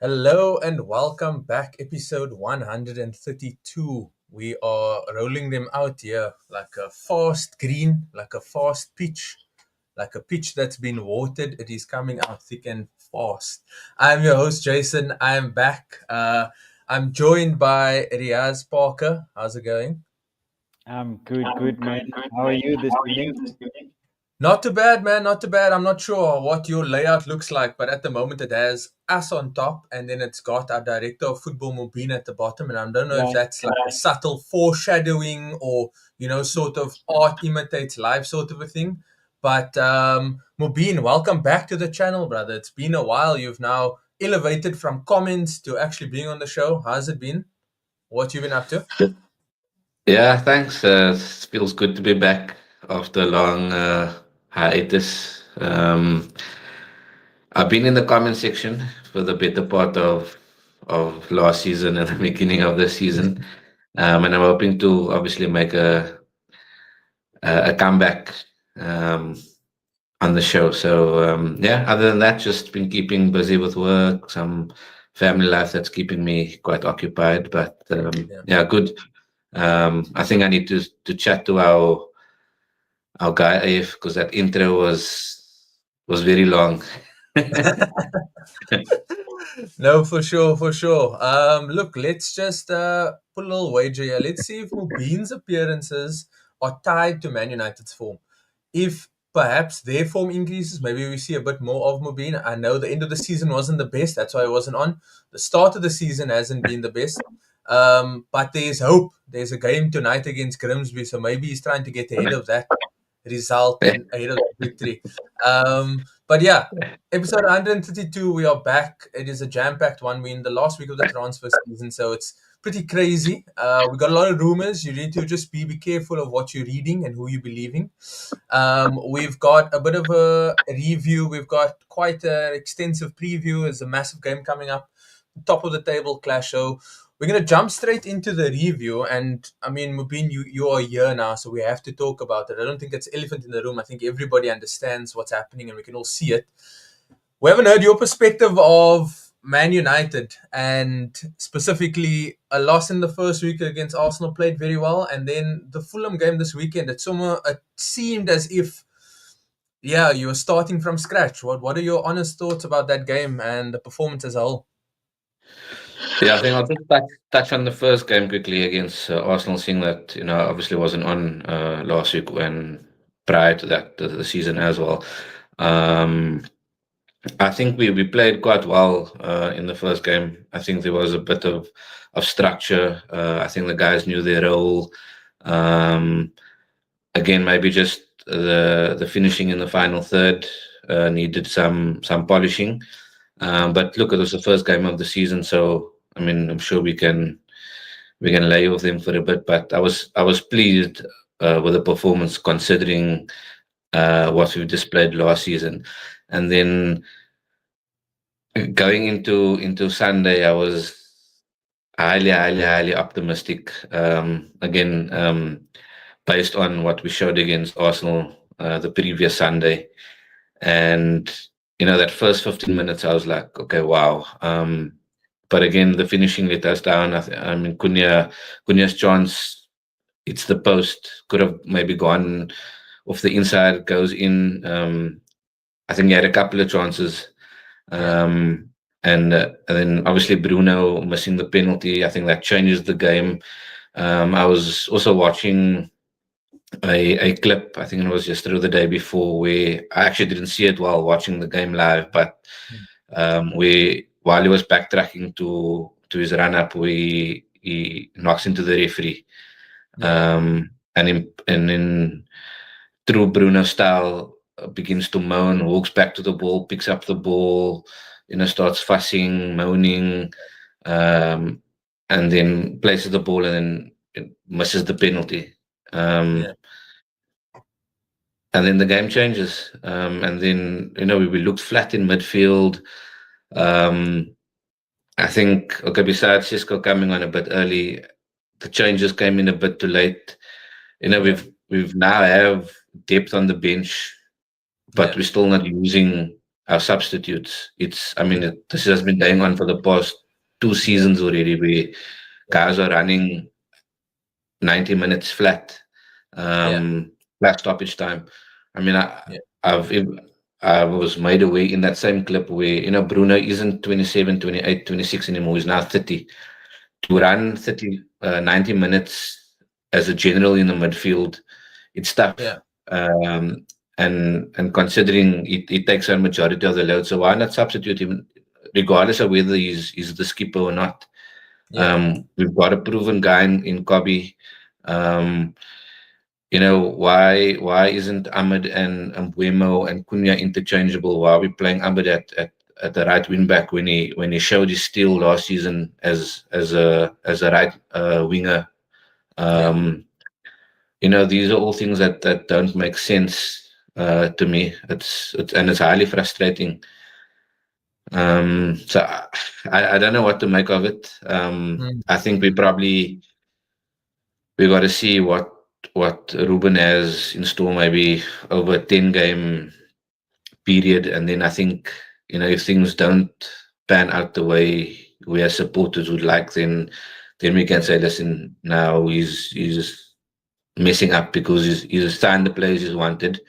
Hello and welcome back, episode 132. We are rolling them out here like a fast green, like a fast pitch, like a pitch that's been watered. It is coming out thick and fast. I'm your host, Jason. I'm back. I'm joined by Riaz Parker. How's it going? I'm good, man. How are you this evening? Not too bad, man. Not too bad. I'm not sure what your layout looks like, but at the moment it has us on top, and then it's got our director of football, Mubin, at the bottom. And I don't know if Right. that's like a subtle foreshadowing or, sort of art imitates life sort of a thing. But Mubin, welcome back to the channel, brother. It's been a while. You've now elevated from comments to actually being on the show. How's it been? What you been up to? Yeah, thanks. It feels good to be back after a long hiatus. I've been in the comment section for the better part of last season and the beginning of this season, and I'm hoping to obviously make a comeback um, on the show. So yeah, other than that, just been keeping busy with work, some family life that's keeping me quite occupied. But Yeah. yeah, good. I think I need to chat to our guy If because that intro was very long. No, for sure, for sure. Look, let's just put a little wager here. Let's see if Mubin's appearances are tied to Man United's form. If perhaps their form increases, maybe we see a bit more of Mubin. I know the end of the season wasn't the best, that's why I wasn't on. The start of the season hasn't been the best. But there's hope. There's a game tonight against Grimsby, so maybe he's trying to get ahead of that result and ahead of the victory. But yeah, episode 132, we are back. It is a jam-packed one. We're in the last week of the transfer season, so it's pretty crazy. We got a lot of rumors. You need to just be careful of what you're reading and who you're believing. We've got a bit of a review. We've got quite an extensive preview. There's a massive game coming up. Top of the table clash. So we're going to jump straight into the review. And I mean, Mubin, you are here now, so we have to talk about it. I don't think it's elephant in the room. I think everybody understands what's happening and we can all see it. We haven't heard your perspective of Man United and specifically a loss in the first week against Arsenal, played very well. And then the Fulham game this weekend, it seemed as if, yeah, you were starting from scratch. What are your honest thoughts about that game and the performance as a whole? Yeah, I think I'll just touch on the first game quickly against Arsenal, seeing that obviously wasn't on last week when prior to that the season as well. I think we played quite well in the first game. I think there was a bit of structure. I think the guys knew their role. Again, maybe just the finishing in the final third needed some polishing. But look, it was the first game of the season, so I mean, I'm sure we can lay with them for a bit. But I was pleased with the performance considering what we displayed last season, and then going into Sunday, I was highly optimistic. Again, based on what we showed against Arsenal the previous Sunday, and that first 15 minutes, I was like, okay, wow. But again, the finishing let us down. I mean, Cunha's chance, it's the post, could have maybe gone off the inside, goes in. I think he had a couple of chances. And then obviously Bruno missing the penalty. I think that changes the game. I was also watching a clip, I think it was yesterday or the day before, where I actually didn't see it while watching the game live, but while he was backtracking to his run up, he knocks into the referee. And in true Bruno style, begins to moan, walks back to the ball, picks up the ball, starts fussing, moaning, and then places the ball and then it misses the penalty. And then the game changes. And then, we looked flat in midfield. I think, okay, besides Cisco coming on a bit early, the changes came in a bit too late. We've now have depth on the bench, but we're still not using our substitutes. This has been going on for the past 2 seasons already. Where guys are running 90 minutes flat, Yeah, flat stoppage time. I mean, yeah, I've I was made aware in that same clip where Bruno isn't 27, 28, 26 anymore. He's now 30. To yeah, run 90 minutes as a general in the midfield, it's tough. yeah, And considering it takes a majority of the load, so why not substitute him, regardless of whether he's the skipper or not? yeah, We've got a proven guy in Kobe. Um, why isn't Ahmed and Mbuemo and Cunha interchangeable? Why are we playing Ahmed at the right wing back when he showed his skill last season as a right winger? yeah, Um, these are all things that don't make sense to me. It's highly frustrating. So I don't know what to make of it. mm, I think we got to see what Ruben has in store, maybe over a 10-game period, and then I think if things don't pan out the way we as supporters would like, then we can yeah, say, listen, now he's messing up because he's signed the players he's wanted.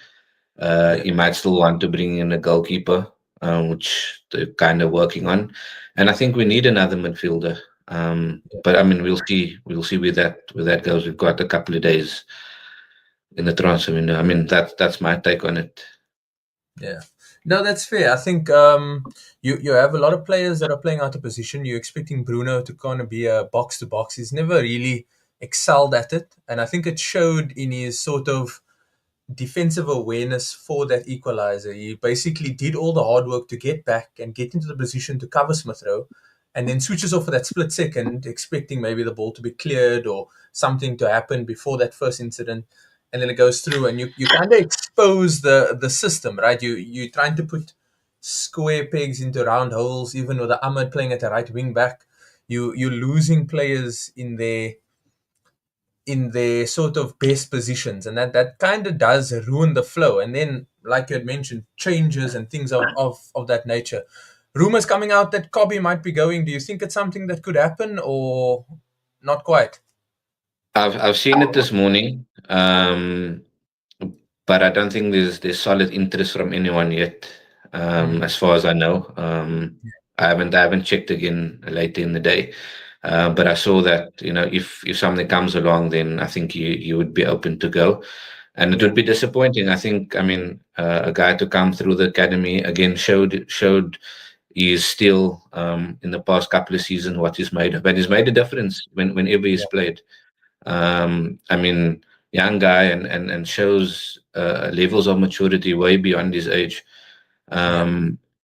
yeah, He might still want to bring in a goalkeeper, which they're kind of working on, and I think we need another midfielder. But I mean, we'll see where that goes. We've got a couple of days in the transfer window. I mean, that's my take on it. yeah. No, that's fair. I think you have a lot of players that are playing out of position. You're expecting Bruno to kind of be a box to box. He's never really excelled at it, and I think it showed in his sort of defensive awareness for that equalizer. He basically did all the hard work to get back and get into the position to cover Smith Rowe, and then switches off for that split second, expecting maybe the ball to be cleared or something to happen before that first incident. And then it goes through, and you kind of expose the system, right? You're trying to put square pegs into round holes, even with the Ahmed playing at the right wing back. You're losing players in their sort of best positions, and that kind of does ruin the flow. And then, like you had mentioned, changes and things of that nature. Rumors coming out that Kobe might be going. Do you think it's something that could happen, or not quite? I've seen it this morning, but I don't think there's solid interest from anyone yet, Mm, as far as I know. I haven't checked again later in the day, but I saw that if something comes along, then I think you would be open to go, and it yeah, would be disappointing. I think. I mean, a guy to come through the academy again showed he is still in the past couple of seasons what he's made of, and he's made a difference whenever he's yeah, played. I mean, young guy and shows levels of maturity way beyond his age. yeah,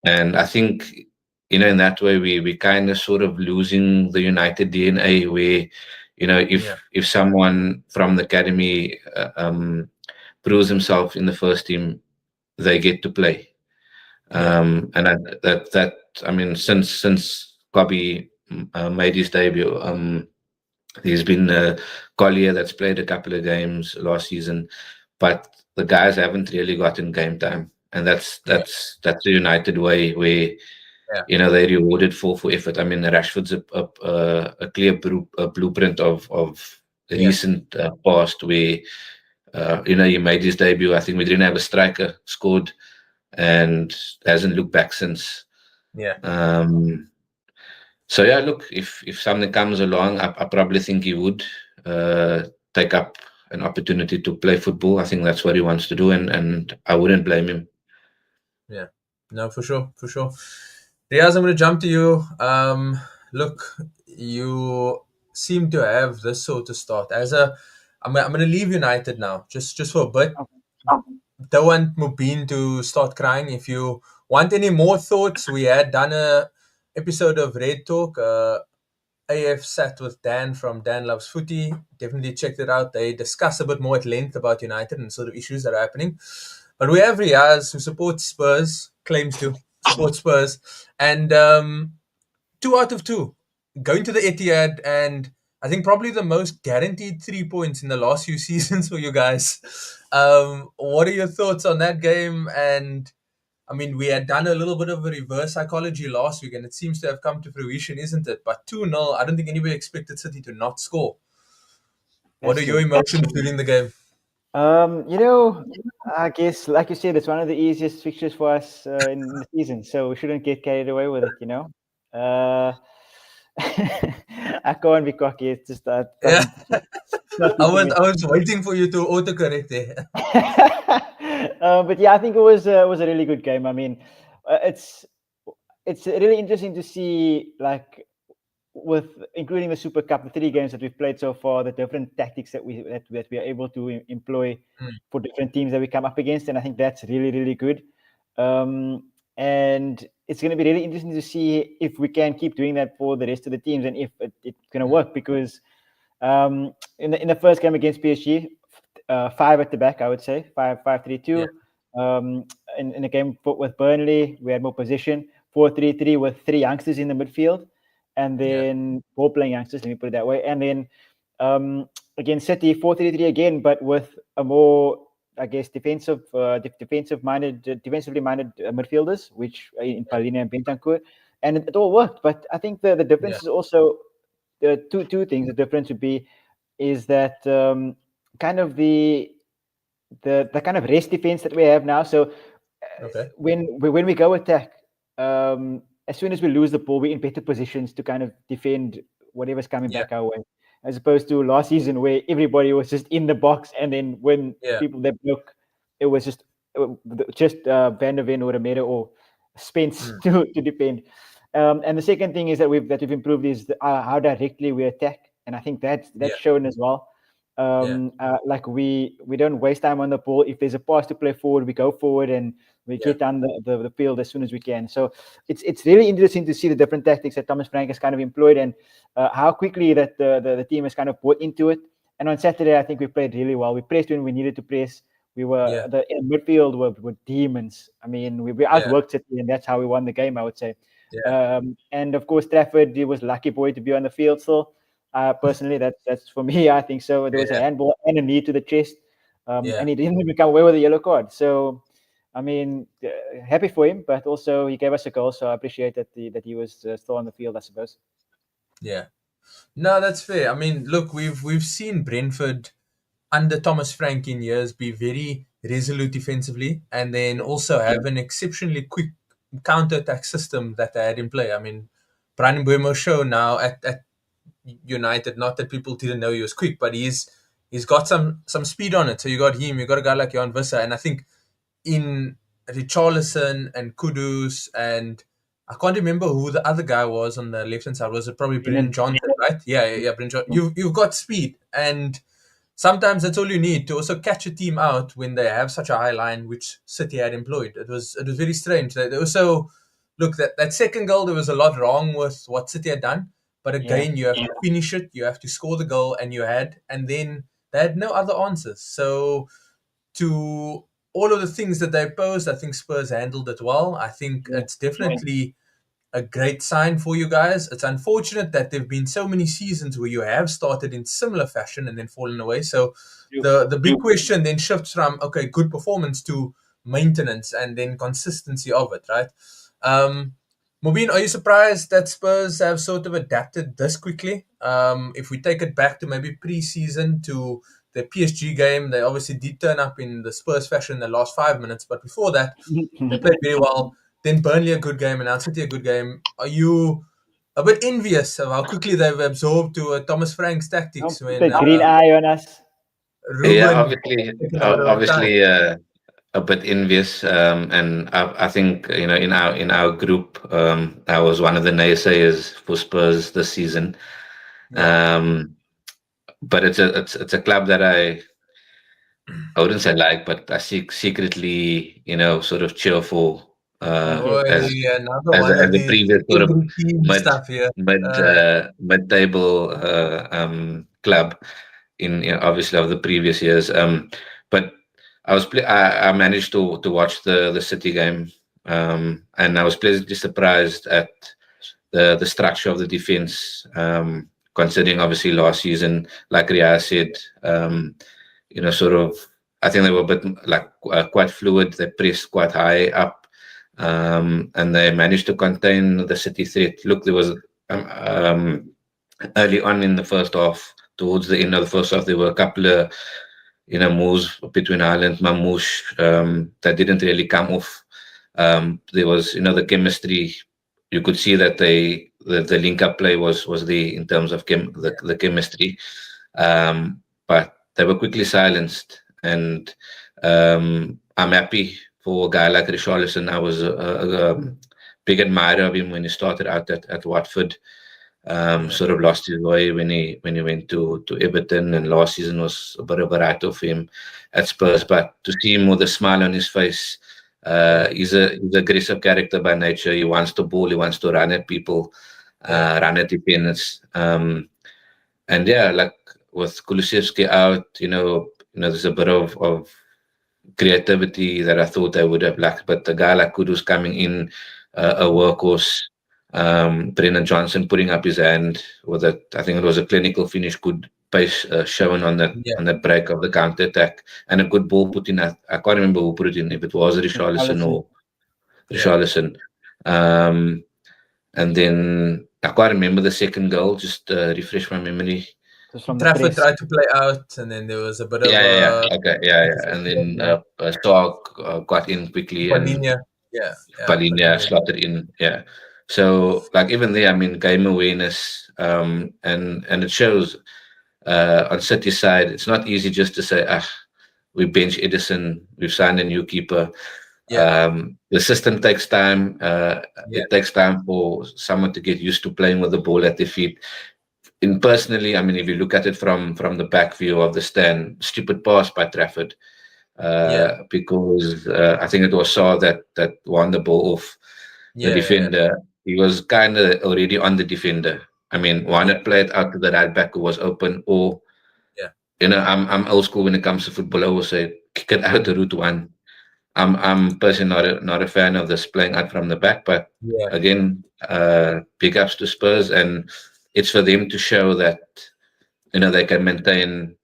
And I think in that way we kind of sort of losing the United DNA where yeah, if someone from the academy proves himself in the first team, they get to play. yeah, And that I mean, since Kobe made his debut. There's been Collier that's played a couple of games last season, but the guys haven't really gotten game time, and that's yeah, that's that's the United way where yeah, they rewarded for effort. I mean, Rashford's a clear blueprint of yeah, recent past where he made his debut. I think we didn't have a striker, scored, and hasn't looked back since. yeah. Um, so yeah, look, if something comes along, I probably think he would uh, take up an opportunity to play football. I think that's what he wants to do, and I wouldn't blame him. Yeah, no, for sure, for sure. Riaz, I'm going to jump to you. Look, you seem to have this sort of start as a. I'm going to leave United now, just for a bit. Don't want Mubin to start crying. If you want any more thoughts, we had done a episode of Red Talk. AF sat with Dan from Dan Loves Footy. Definitely check it out. They discuss a bit more at length about United and sort of issues that are happening. But we have Riaz, who supports Spurs, claims to support Spurs, and 2 out of 2 going to the Etihad, and I think probably the most guaranteed 3 points in the last few seasons for you guys. What are your thoughts on that game? And I mean, we had done a little bit of a reverse psychology last week, and it seems to have come to fruition, isn't it? But 2-0, I don't think anybody expected City to not score. What That's are your true. emotions during the game? I guess, like you said, it's one of the easiest fixtures for us in the season, so we shouldn't get carried away with it. Uh, I can't be cocky. It's just that Yeah, it's not I fitting was me. I was waiting for you to autocorrect there. But yeah, I think it was a really good game. I mean, it's really interesting to see, like, with including the Super Cup, the 3 games that we've played so far, the different tactics that we are able to employ Mm. for different teams that we come up against, and I think that's really, really good. And it's going to be really interesting to see if we can keep doing that for the rest of the teams, and if it's going to work. Because in the first game against PSG, 5 at the back, I would say 5-5-3-2. In a game with Burnley, we had more position. 4-3-3 with 3 youngsters in the midfield, and then ball playing youngsters. Let me put it that way. And then against City, 4-3-3 again, but with a more, I guess, defensively minded midfielders, which in Palina and Bentancur, and it all worked. But I think the difference is also two things. The difference would be is that kind of the kind of rest defense that we have now. So Okay. when we go attack, as soon as we lose the ball, we're in better positions to kind of defend whatever's coming back our way, as opposed to last season where everybody was just in the box, and then when people that broke, it was just Van der Ven or Romero or Spence to defend. And the second thing is that we've improved is how directly we attack, and I think that's shown as well. Like we don't waste time on the ball. If there's a pass to play forward, we go forward and we get down the field as soon as we can. So it's really interesting to see the different tactics that Thomas Frank has kind of employed, and how quickly that the team has kind of bought into it. And on Saturday, I think we played really well. We pressed when we needed to press. We were the midfield were demons. I mean, we outworked City, and that's how we won the game, I would say. And of course, Trafford, he was lucky boy to be on the field still. Personally, that's for me. I think so. There was a handball and a knee to the chest, and he didn't even come away with a yellow card. So, I mean, happy for him, but also he gave us a goal, so I appreciate that he was still on the field, I suppose. Yeah, no, that's fair. I mean, look, we've seen Brentford under Thomas Frank in years be very resolute defensively, and then also have an exceptionally quick counter-attack system that they had in play. I mean, Brian Mbeumo show now at United, not that people didn't know he was quick, but he's got some speed on it. So you got him, you got a guy like Jan Visser, and I think in Richarlison and Kudus, and I can't remember who the other guy was on the left hand side. Was it probably Brennan Johnson, right? Yeah, Brennan Johnson. You've got speed, and sometimes that's all you need to also catch a team out when they have such a high line, which City had employed. It was very strange. They also look that second goal. There was a lot wrong with what City had done, but again, you have to finish it. You have to score the goal, and then they had no other answers. So to all of the things that they posed, I think Spurs handled it well. I think it's definitely a great sign for you guys. It's unfortunate that there have been so many seasons where you have started in similar fashion and then fallen away. So the big question then shifts from, okay, good performance to maintenance and then consistency of it, right? Mubin, are you surprised that Spurs have sort of adapted this quickly? If we take it back to maybe pre-season to the PSG game, they obviously did turn up in the Spurs fashion in the last 5 minutes, but before that, they played very well. Then Burnley a good game, and now City a good game. Are you a bit envious of how quickly they've absorbed to Thomas Frank's tactics Don't put when the green eye on us. Yeah, Ruben taken a bit of time? obviously, a bit envious, and I think in our group, I was one of the naysayers for Spurs this season. But it's a club that I wouldn't say like, but I secretly, sort of cheer for, Oh, as another one as of the these previous sort of every team mid stuff here. mid table club in obviously of the previous years. But I managed to watch the City game, and I was pleasantly surprised at the structure of the defense. Considering obviously last season, like Ria said, sort of, I think they were a bit like quite fluid. They pressed quite high up, and they managed to contain the City threat. Look, there was early on in the first half, towards the end of the first half, there were a couple of moves between Haaland, Mamouche that didn't really come off. There was the chemistry. You could see that the link up play was there in terms of the chemistry, but they were quickly silenced. And I'm happy for a guy like Richarlison. I was a big admirer of him when he started out at Watford. Sort of lost his way when he went to Everton, and last season was a bit of a write-off for him at Spurs. But to see him with a smile on his face, he's an aggressive character by nature. He wants the ball, he wants to run at people, run at defenders. And like with Kulusevski out, there's a bit of creativity that I thought I would have lacked. But the guy like Kudus coming in, a workhorse. Brennan Johnson putting up his hand with it. I think it was a clinical finish, good pace shown on that break of the counter attack, and a good ball put in. I can't remember who put it in, if it was Richarlison or Richarlison. And then I can't remember the second goal. Just refresh my memory. Trafford tried to play out, and then there was a bit of and then Stark got in quickly, Palinia. Palinia slotted in. So, like, even there, I mean, game awareness, and it shows on City's side. It's not easy just to say, we bench Edison, we've signed a new keeper. The system takes time. It takes time for someone to get used to playing with the ball at their feet. Personally, I mean, if you look at it from the back view of the stand, stupid pass by Trafford, because I think it was Saw that won the ball off the defender. He was kind of already on the defender. I mean, one had played out to the right back who was open, or I'm old school when it comes to football. I always say kick it out to route one. I'm personally not a fan of this playing out from the back, but again, big ups to Spurs, and it's for them to show that they can maintain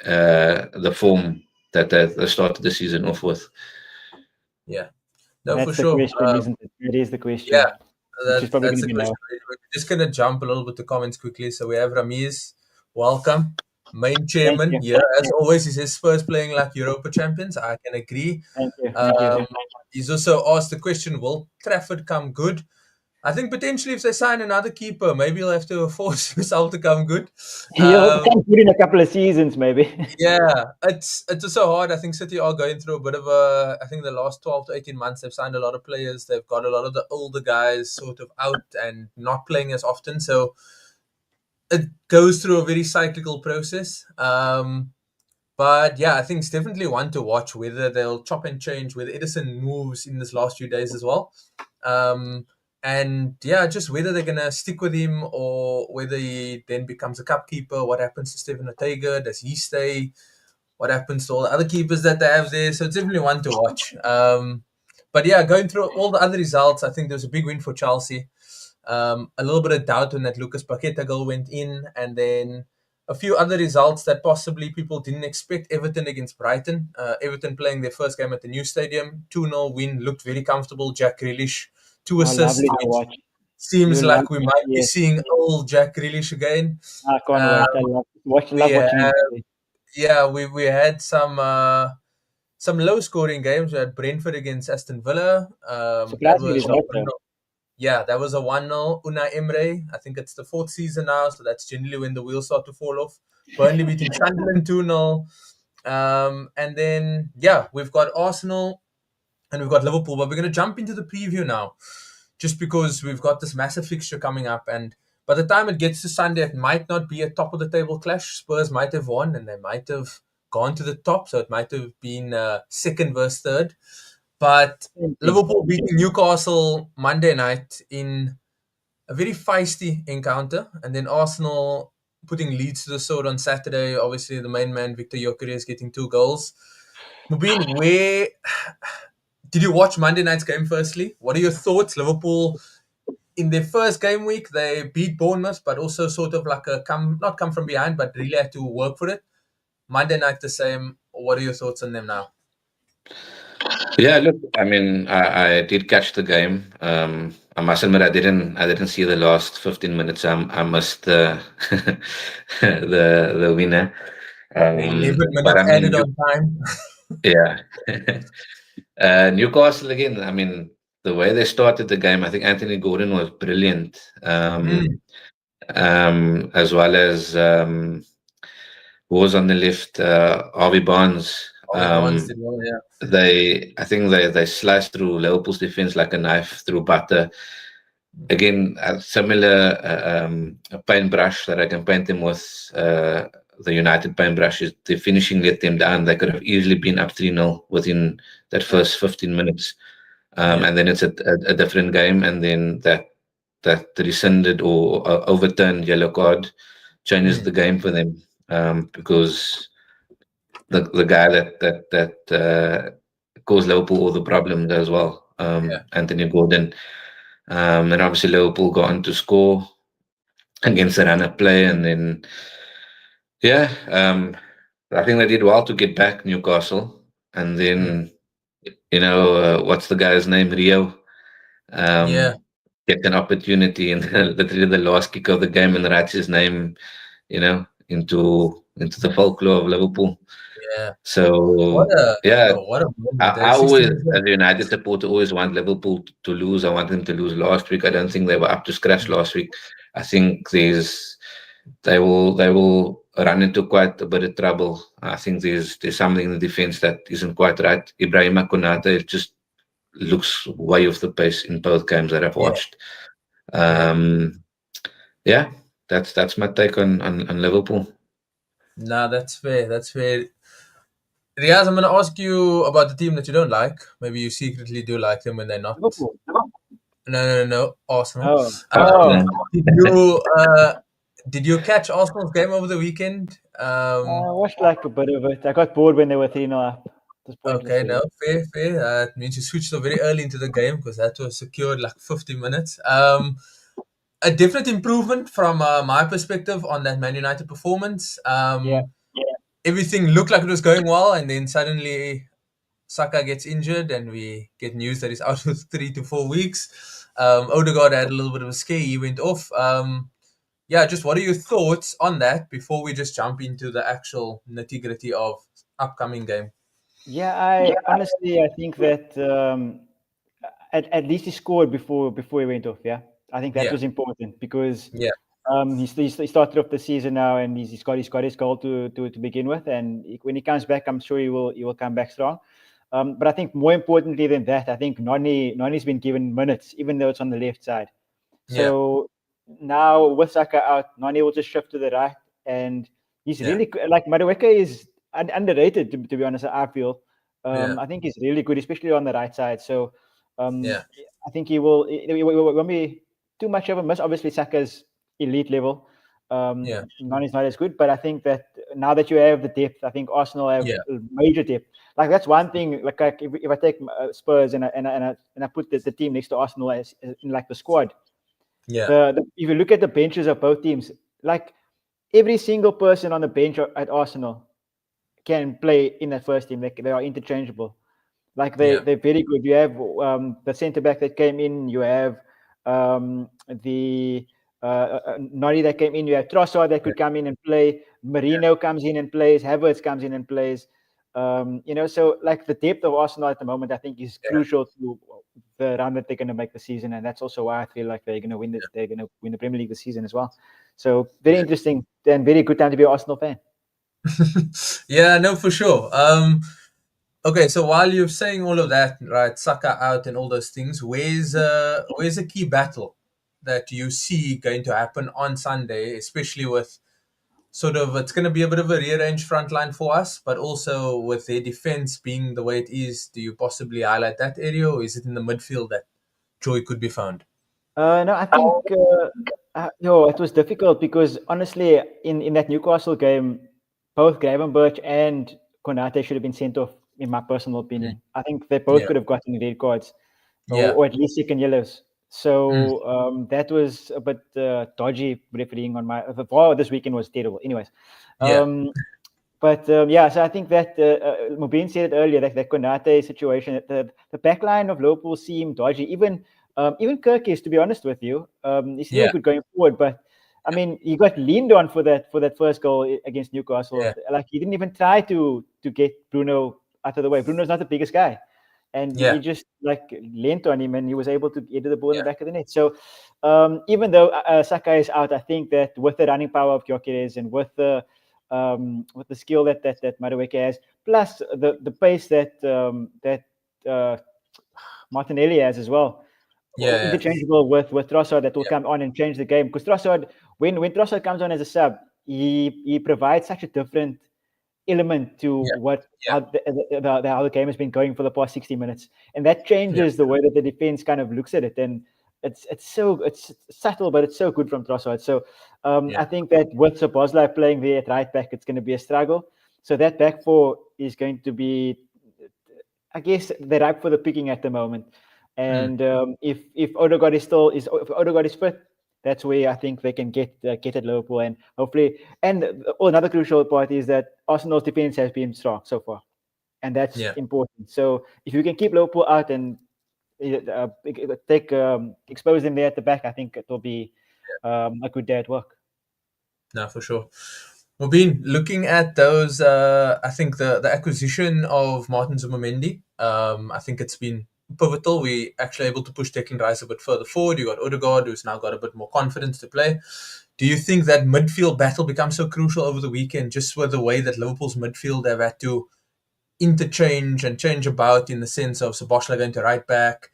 the form that they started the season off with. No, that's for the sure. Question, isn't it? It is the question. Yeah, that's the question. We're just going to jump a little bit to comments quickly. So we have Ramiz. Welcome. Main chairman. As always, he says Spurs playing like Europa champions. I can agree. Thank you. He's also asked the question, will Trafford come good? I think potentially if they sign another keeper, maybe he'll have to force himself to come good. He'll come good in a couple of seasons, maybe. It's also hard. I think City are going through a bit of I think the last 12 to 18 months, they've signed a lot of players. They've got a lot of the older guys sort of out and not playing as often. So it goes through a very cyclical process. But I think it's definitely one to watch, whether they'll chop and change, whether Edison moves in this last few days as well. And just whether they're going to stick with him or whether he then becomes a cup keeper. What happens to Stephen Ortega? Does he stay? What happens to all the other keepers that they have there? So it's definitely one to watch. But going through all the other results, I think there was a big win for Chelsea. A little bit of doubt when that Lucas Paqueta goal went in, and then a few other results that possibly people didn't expect. Everton against Brighton. Everton playing their first game at the new stadium. 2-0 win, looked very comfortable. Jack Grealish, 2 assists. Seems like we might be seeing old Jack Grealish again. I can't wait. I love watching him. We had some low scoring games. We had Brentford against Aston Villa. Surprising result. That was a 1-0. Unai Emery, I think it's the 4th season now, so that's generally when the wheels start to fall off. Burnley beating Sunderland 2-0. And then, we've got Arsenal and we've got Liverpool, but we're going to jump into the preview now, just because we've got this massive fixture coming up. And by the time it gets to Sunday, it might not be a top of the table clash. Spurs might have won and they might have gone to the top, so it might have been second versus third. But Liverpool beating Newcastle Monday night in a very feisty encounter. And then Arsenal putting Leeds to the sword on Saturday. Obviously, the main man, Victor Gyökeres, getting 2 goals. Mubin, where did you watch Monday night's game firstly? What are your thoughts? Liverpool, in their first game week, they beat Bournemouth, but also sort of like not come from behind, but really had to work for it. Monday night the same. What are your thoughts on them now? Yeah, look, I mean, I did catch the game. I must admit, I didn't see the last 15 minutes. I missed the the winner. The 11 But minutes I mean, added on time. yeah. Newcastle again. I mean, the way they started the game, I think Anthony Gordon was brilliant. Mm. As well as who was on the left, Harvey Barnes. Bobby Bonds did well, yeah. I think they sliced through Liverpool's defense like a knife through butter. Again, a similar paintbrush that I can paint them with. The United paintbrush is the finishing let them down. They could have easily been up 3-0 within that first 15 minutes. Yeah. And then it's a different game. And then that rescinded or overturned yellow card changes the game for them, because the guy that caused Liverpool all the problems as well, Anthony Gordon. And obviously Liverpool got on to score against the run of play, and then yeah, I think they did well to get back Newcastle, and then what's the guy's name, Rio, Yeah. get an opportunity in literally the last kick of the game and writes his name, into the folklore of Liverpool. Yeah. What So a yeah, what a moment. I 60 always, minutes. as a United supporter, always want Liverpool to lose. I want them to lose last week. I don't think they were up to scratch last week. I think they will run into quite a bit of trouble. I think there's something in the defense that isn't quite right. Ibrahima Konate just looks way off the pace in both games that I've Yeah. watched. Yeah. Yeah, that's my take on Liverpool. Nah, that's fair. That's fair. Riaz, I'm going to ask you about the team that you don't like. Maybe you secretly do like them when they're not. Liverpool. No. Arsenal. Oh, Yeah. Did you catch Arsenal's game over the weekend? I watched like a bit of it. I got bored when they were 3-0 up. It was pointless. Okay, no, fair. It means you switched off very early into the game because that was secured like 50 minutes. A definite improvement from my perspective on that Man United performance. Yeah. Everything looked like it was going well, and then suddenly Saka gets injured, and we get news that he's out for 3 to 4 weeks. Odegaard had a little bit of a scare; he went off. Just what are your thoughts on that before we just jump into the actual nitty gritty of upcoming game? Yeah, I honestly, I think that at least he scored before he went off. Yeah, I think that Yeah. was important because Yeah, he started off the season now, and he's got his goal to begin with, and when he comes back, I'm sure he will come back strong. But I think more importantly than that, I think Nani's been given minutes, even though it's on the left side. So now with Saka out, Nani will just shift to the right, and he's really like Madueke is underrated to be honest. I feel. I think he's really good, especially on the right side. So I think he will. It won't be too much of a miss. Obviously, Saka's elite level. Nani's not as good, but I think that now that you have the depth, I think Arsenal have major depth. Like that's one thing. Like if I take Spurs and I put the team next to Arsenal as in like the squad. If you look at the benches of both teams, like every single person on the bench at Arsenal can play in that first team. They are interchangeable. Like they're very good. You have the centre back that came in. You have the Nori that came in. You have Trossard that could come in and play. Marino comes in and plays. Havertz comes in and plays. So like the depth of Arsenal at the moment, I think is crucial to the run that they're going to make the season, and that's also why I feel like they're going to win this. They're going to win the Premier League this season as well. So very interesting and very good time to be an Arsenal fan. Yeah, no, for sure. Okay, so while you're saying all of that, right, Saka out and all those things, where's a key battle that you see going to happen on Sunday, especially with sort of it's going to be a bit of a rearranged front line for us, but also with their defense being the way it is, do you possibly highlight that area, or is it in the midfield that joy could be found? No, I think no, it was difficult because honestly, in that Newcastle game, both Gravenberch and Konate should have been sent off, in my personal opinion. I think they both could have gotten red cards, or at least second yellows. So that was a bit dodgy refereeing on my. The VAR this weekend was terrible. Anyways, But so I think that Mubin said it earlier, that Konate situation, the back line of Liverpool seemed dodgy. Even Kirkis, to be honest with you, he's still good going forward. But I mean, he got leaned on for that first goal against Newcastle. Yeah. Like, he didn't even try to get Bruno out of the way. Bruno's not the biggest guy, and he just like leaned on him, and he was able to get the ball in the back of the net. So even though Saka is out, I think that with the running power of Gyökeres and with the skill that Madueke has, plus the pace that Martinelli has as well, interchangeable with Trossard, that will come on and change the game. Because Trossard, when Trossard comes on as a sub, he provides such a different element to how the game has been going for the past 60 minutes, and that changes the way that the defense kind of looks at it. And it's subtle, but it's so good from Trossard. So I think that with Szoboszlai playing there at right back, it's going to be a struggle. So that back four is going to be, I guess, they're ripe for the picking at the moment. And if Odegaard is fit, that's where I think they can get at Liverpool, and hopefully. And another crucial part is that Arsenal's defense has been strong so far, and that's important. So if you can keep Liverpool out and expose them there at the back, I think it will be a good day at work. No, for sure. Mubin, looking at those, I think the acquisition of Martin Zubimendi, I think it's been pivotal. We actually able to push Declan Rice a bit further forward. You got Odegaard, who's now got a bit more confidence to play. Do you think that midfield battle becomes so crucial over the weekend, just with the way that Liverpool's midfield have had to interchange and change about, in the sense of Szoboszlai going to right back?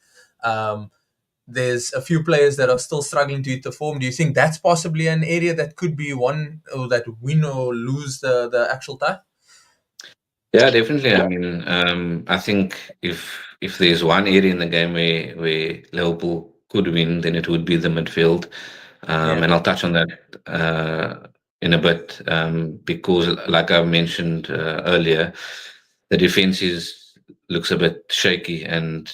There's a few players that are still struggling to hit the form. Do you think that's possibly an area that could be one, or that win or lose the actual tie? Yeah, definitely. I mean, I think if there's one area in the game where Liverpool could win, then it would be the midfield. And I'll touch on that in a bit, because, like I mentioned earlier, the defense looks a bit shaky, and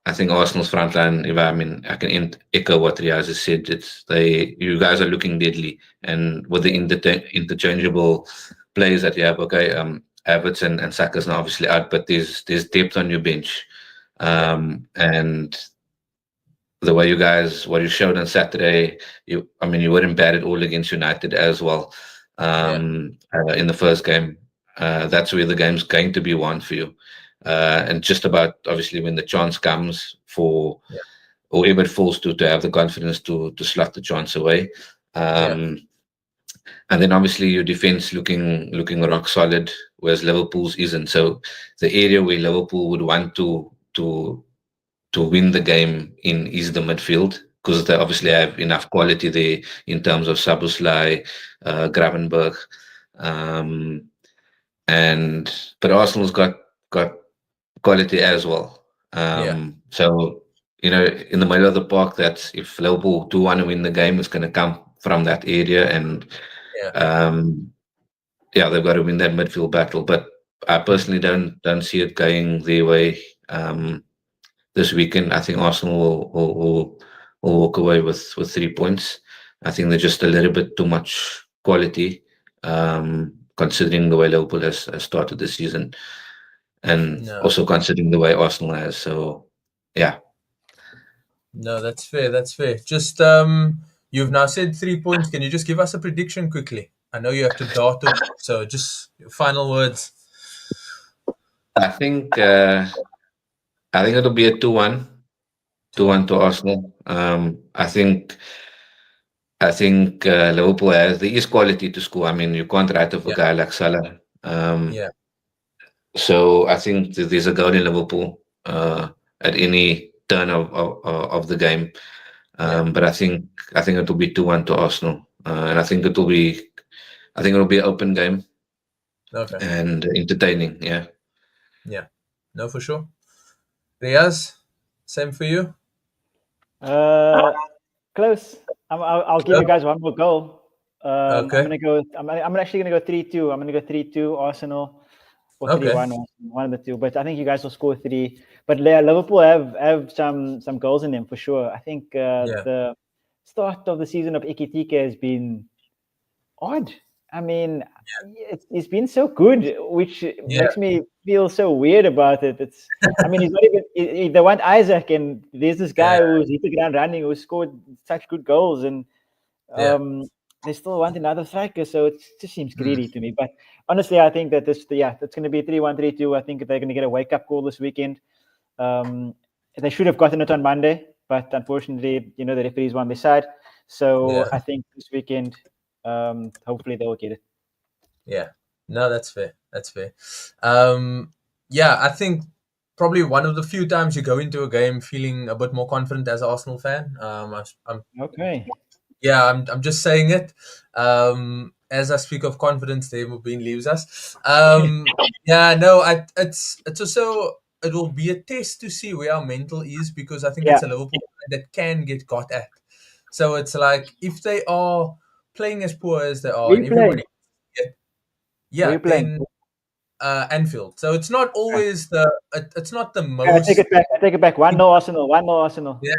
I think Arsenal's front line, I can echo what Riaz has said. You guys are looking deadly, and with the interchangeable players that you have, Havertz and Saka's now obviously out, but there's depth on your bench, and the way what you showed on Saturday, you weren't bad at all against United as well. In the first game, that's where the game's going to be won for you. And just about, obviously, when the chance comes for whoever it falls to have the confidence to slot the chance away. And then obviously your defense looking rock solid, whereas Liverpool's isn't. So the area where Liverpool would want to win the game in is the midfield, because they obviously have enough quality there in terms of Szoboszlai, Gravenberch, but Arsenal's got quality as well. So, in the middle of the park, that's if Liverpool do want to win the game, it's going to come from that area, and they've got to win that midfield battle. But I personally don't see it going their way this weekend. I think Arsenal will walk away with 3 points. I think they're just a little bit too much quality, considering the way Liverpool has started the season, and also considering the way Arsenal has. So, yeah. No, that's fair. Just you've now said 3 points. Can you just give us a prediction quickly? I know you have to dart off, so just your final words. I think it'll be a 2-1 to Arsenal. I think Liverpool there is quality to score. I mean, you can't write off a guy like Salah. So I think there's a goal in Liverpool at any turn of the game. But I think it'll be 2-1 to Arsenal, and I think it'll be an open game, and entertaining. Yeah, no, for sure. Riaz, same for you. Close. I'll give you guys one more goal. Okay. I'm actually gonna go 3-2. I'm gonna go 3-2 Arsenal, or 3-1, one of the two. But I think you guys will score 3. But Liverpool have some goals in them for sure. I think the start of the season of Ekitike has been odd. I mean, it's been so good, which makes me feel so weird about it. I mean, he's not even. They want Isaac, and there's this guy who's hit the ground running, who scored such good goals, and they still want another striker. So it just seems greedy to me. But honestly, I think that that's going to be 3-1-3-2. I think they're going to get a wake up call this weekend. They should have gotten it on Monday, but unfortunately, the referees won their side. So I think this weekend, hopefully they will get it. Yeah, no, that's fair. That's fair. I think probably one of the few times you go into a game feeling a bit more confident as an Arsenal fan. I'm Okay. Yeah, I'm just saying it. As I speak of confidence, Dave Mubin leaves us. It's also, it will be a test to see where our mental is, because I think it's a Liverpool that can get got at. So it's like, if they are playing as poor as they are, and everybody, then Anfield. So it's not always it's not the most. I take it back. 1-0 Arsenal. 1-0 Arsenal. Yeah.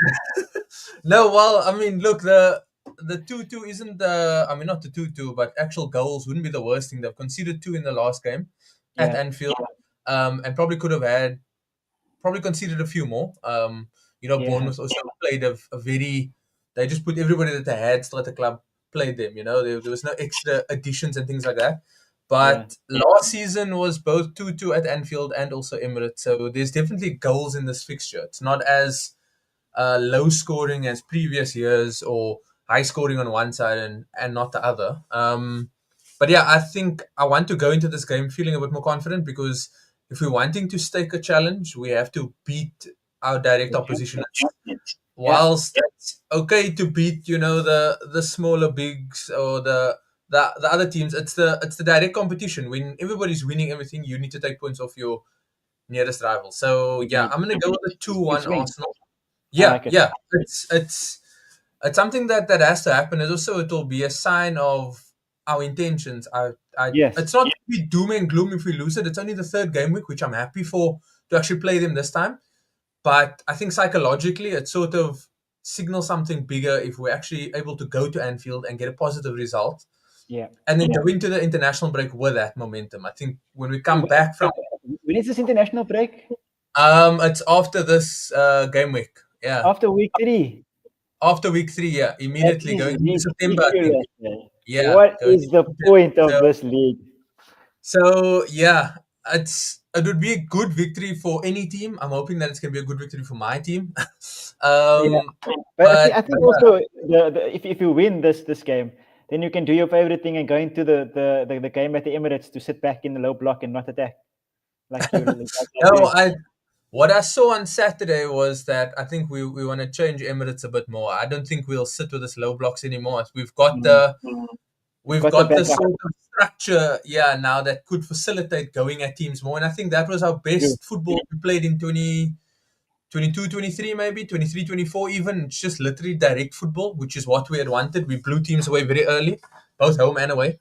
No, well, I mean, look, the 2-2 isn't not the 2-2, but actual goals wouldn't be the worst thing. They've conceded 2 in the last game at Anfield, and probably could have conceded a few more. Bournemouth also played a very. They just put everybody that they had still at the club, played them. There was no extra additions and things like that. But last season was both 2-2 at Anfield and also Emirates, so there's definitely goals in this fixture. It's not as low scoring as previous years, or high scoring on one side and not the other. But yeah, I think I want to go into this game feeling a bit more confident, because if we're wanting to stake a challenge, we have to beat our direct opposition. Whilst it's okay to beat, the smaller bigs or the other teams, it's the direct competition. When everybody's winning everything, you need to take points off your nearest rival. So yeah, I'm gonna go with a 2-1 Arsenal. It's something that has to happen. And also, it will be a sign of our intentions. It's not to be doom and gloom if we lose it. It's only the third game week, which I'm happy for, to actually play them this time. But I think psychologically, it sort of signals something bigger if we're actually able to go to Anfield and get a positive result. Yeah. And then go into the international break with that momentum. I think when we come back from... When is this international break? It's after this game week. Yeah. After week 3. After week 3, yeah. Immediately going into September, I think. Yeah. What is the point of this league? So, yeah, it would be a good victory for any team. I'm hoping that it's going to be a good victory for my team. But I think also, if you win this game, then you can do your favorite thing and go into the game at the Emirates to sit back in the low block and not attack. What I saw on Saturday was that I think we want to change Emirates a bit more. I don't think we'll sit with this low blocks anymore. We've got the sort of structure, now that could facilitate going at teams more. And I think that was our best football we played in 2022, 23 maybe, 23, 24 even. It's just literally direct football, which is what we had wanted. We blew teams away very early, both home and away.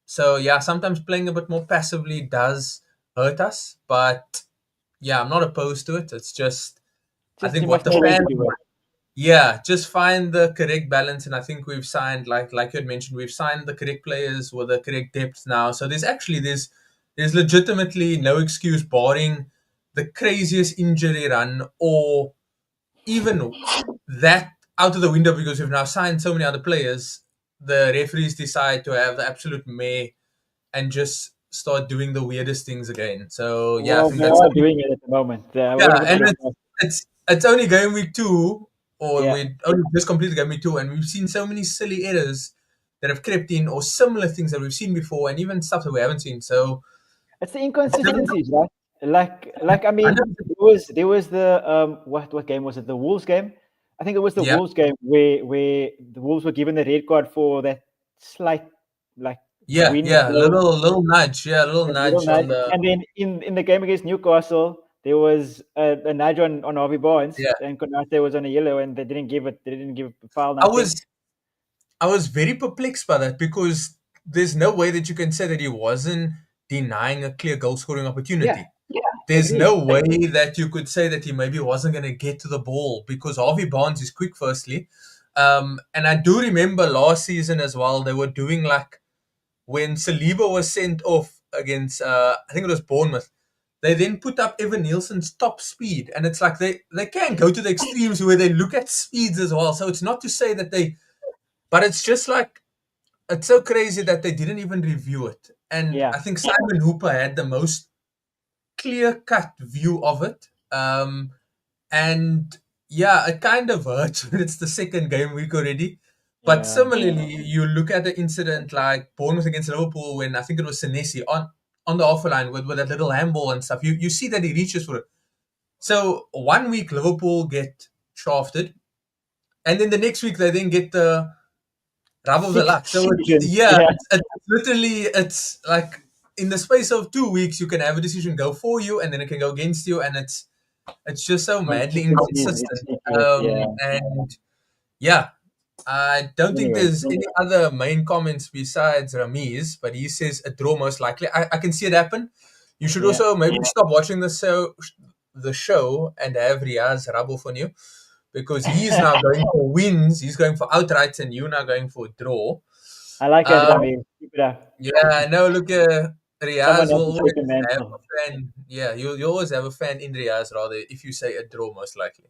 So, yeah, sometimes playing a bit more passively does hurt us, but... yeah, I'm not opposed to it. It's just I think what the fans just find the correct balance. And I think we've signed, like you had mentioned, we've signed the correct players with the correct depth now. So there's legitimately no excuse, barring the craziest injury run or even that out of the window, because we've now signed so many other players. The referees decide to have the absolute meh and just start doing the weirdest things again. So I think that's doing it at the moment. And it's only game week 2, or we only just completed game week 2, and we've seen so many silly errors that have crept in, or similar things that we've seen before, and even stuff that we haven't seen. So it's the inconsistencies, right? Like I mean, there was the what game was it? The Wolves game. I think it was the Wolves game where the Wolves were given the red card for that slight little nudge, nudge on the... And then in the game against Newcastle, there was a nudge on Harvey Barnes, and Garnacho was on a yellow, and they didn't give a foul. I was very perplexed by that, because there's no way that you can say that he wasn't denying a clear goal scoring opportunity. There's no way that you could say that he maybe wasn't going to get to the ball, because Harvey Barnes is quick, firstly. And I do remember last season as well, they were doing like when Saliba was sent off against, I think it was Bournemouth, they then put up Evan Nielsen's top speed. And it's like they can go to the extremes where they look at speeds as well. So it's not to say that but it's just like, it's so crazy that they didn't even review it. And I think Simon Hooper had the most clear-cut view of it. And yeah, it kind of hurts when it's the second game week already. But similarly, you look at the incident like Bournemouth against Liverpool when I think it was Senesi on the offer line with that little handball and stuff. You see that he reaches for it. So 1 week Liverpool get shafted, and then the next week they then get the rub of the luck. So it's literally, it's like in the space of 2 weeks you can have a decision go for you and then it can go against you, and it's just so madly inconsistent. And yeah, I don't think there's any other main comments besides Ramiz, but he says a draw most likely. I can see it happen. You should also maybe stop watching the show and have Riaz rub off on you, because he's now going for wins. He's going for outrights, and you're now going for a draw. I like it, Ramiz. Keep it up. Yeah, no, look, Riaz will always have a fan. Yeah, you always have a fan in Riaz, rather, if you say a draw, most likely.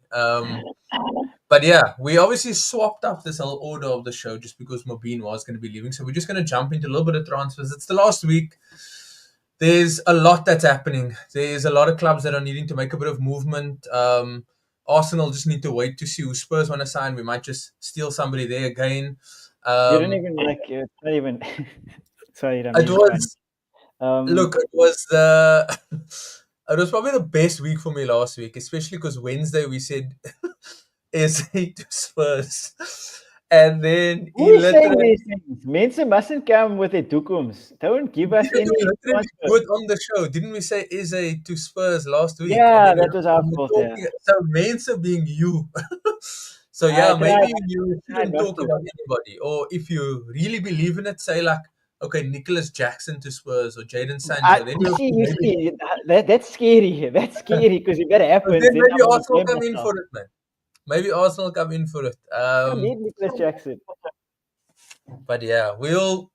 But yeah, we obviously swapped up this whole order of the show just because Mobeen was going to be leaving. So we're just going to jump into a little bit of transfers. It's the last week. There's a lot that's happening. There's a lot of clubs that are needing to make a bit of movement. Arsenal just need to wait to see who Spurs want to sign. We might just steal somebody there again. You don't even it's not even. Sorry, Ramiz. It was. Look, it was it was probably the best week for me last week, especially because Wednesday we said SA to Spurs, and then who is saying these things? Mensen mustn't come with their tukums. Don't give us any. Good on the show, didn't we say SA to Spurs last week? Yeah, that was our fault. So Mensa being you. So yeah, maybe you shouldn't talk about anybody, or if you really believe in it, say like, okay, Nicholas Jackson to Spurs or Jadon Sancho. You see, that's scary. That's scary because if that happens, then maybe Arsenal come in for it, man. Maybe Arsenal come in for it. I need Nicholas Jackson. But yeah, we'll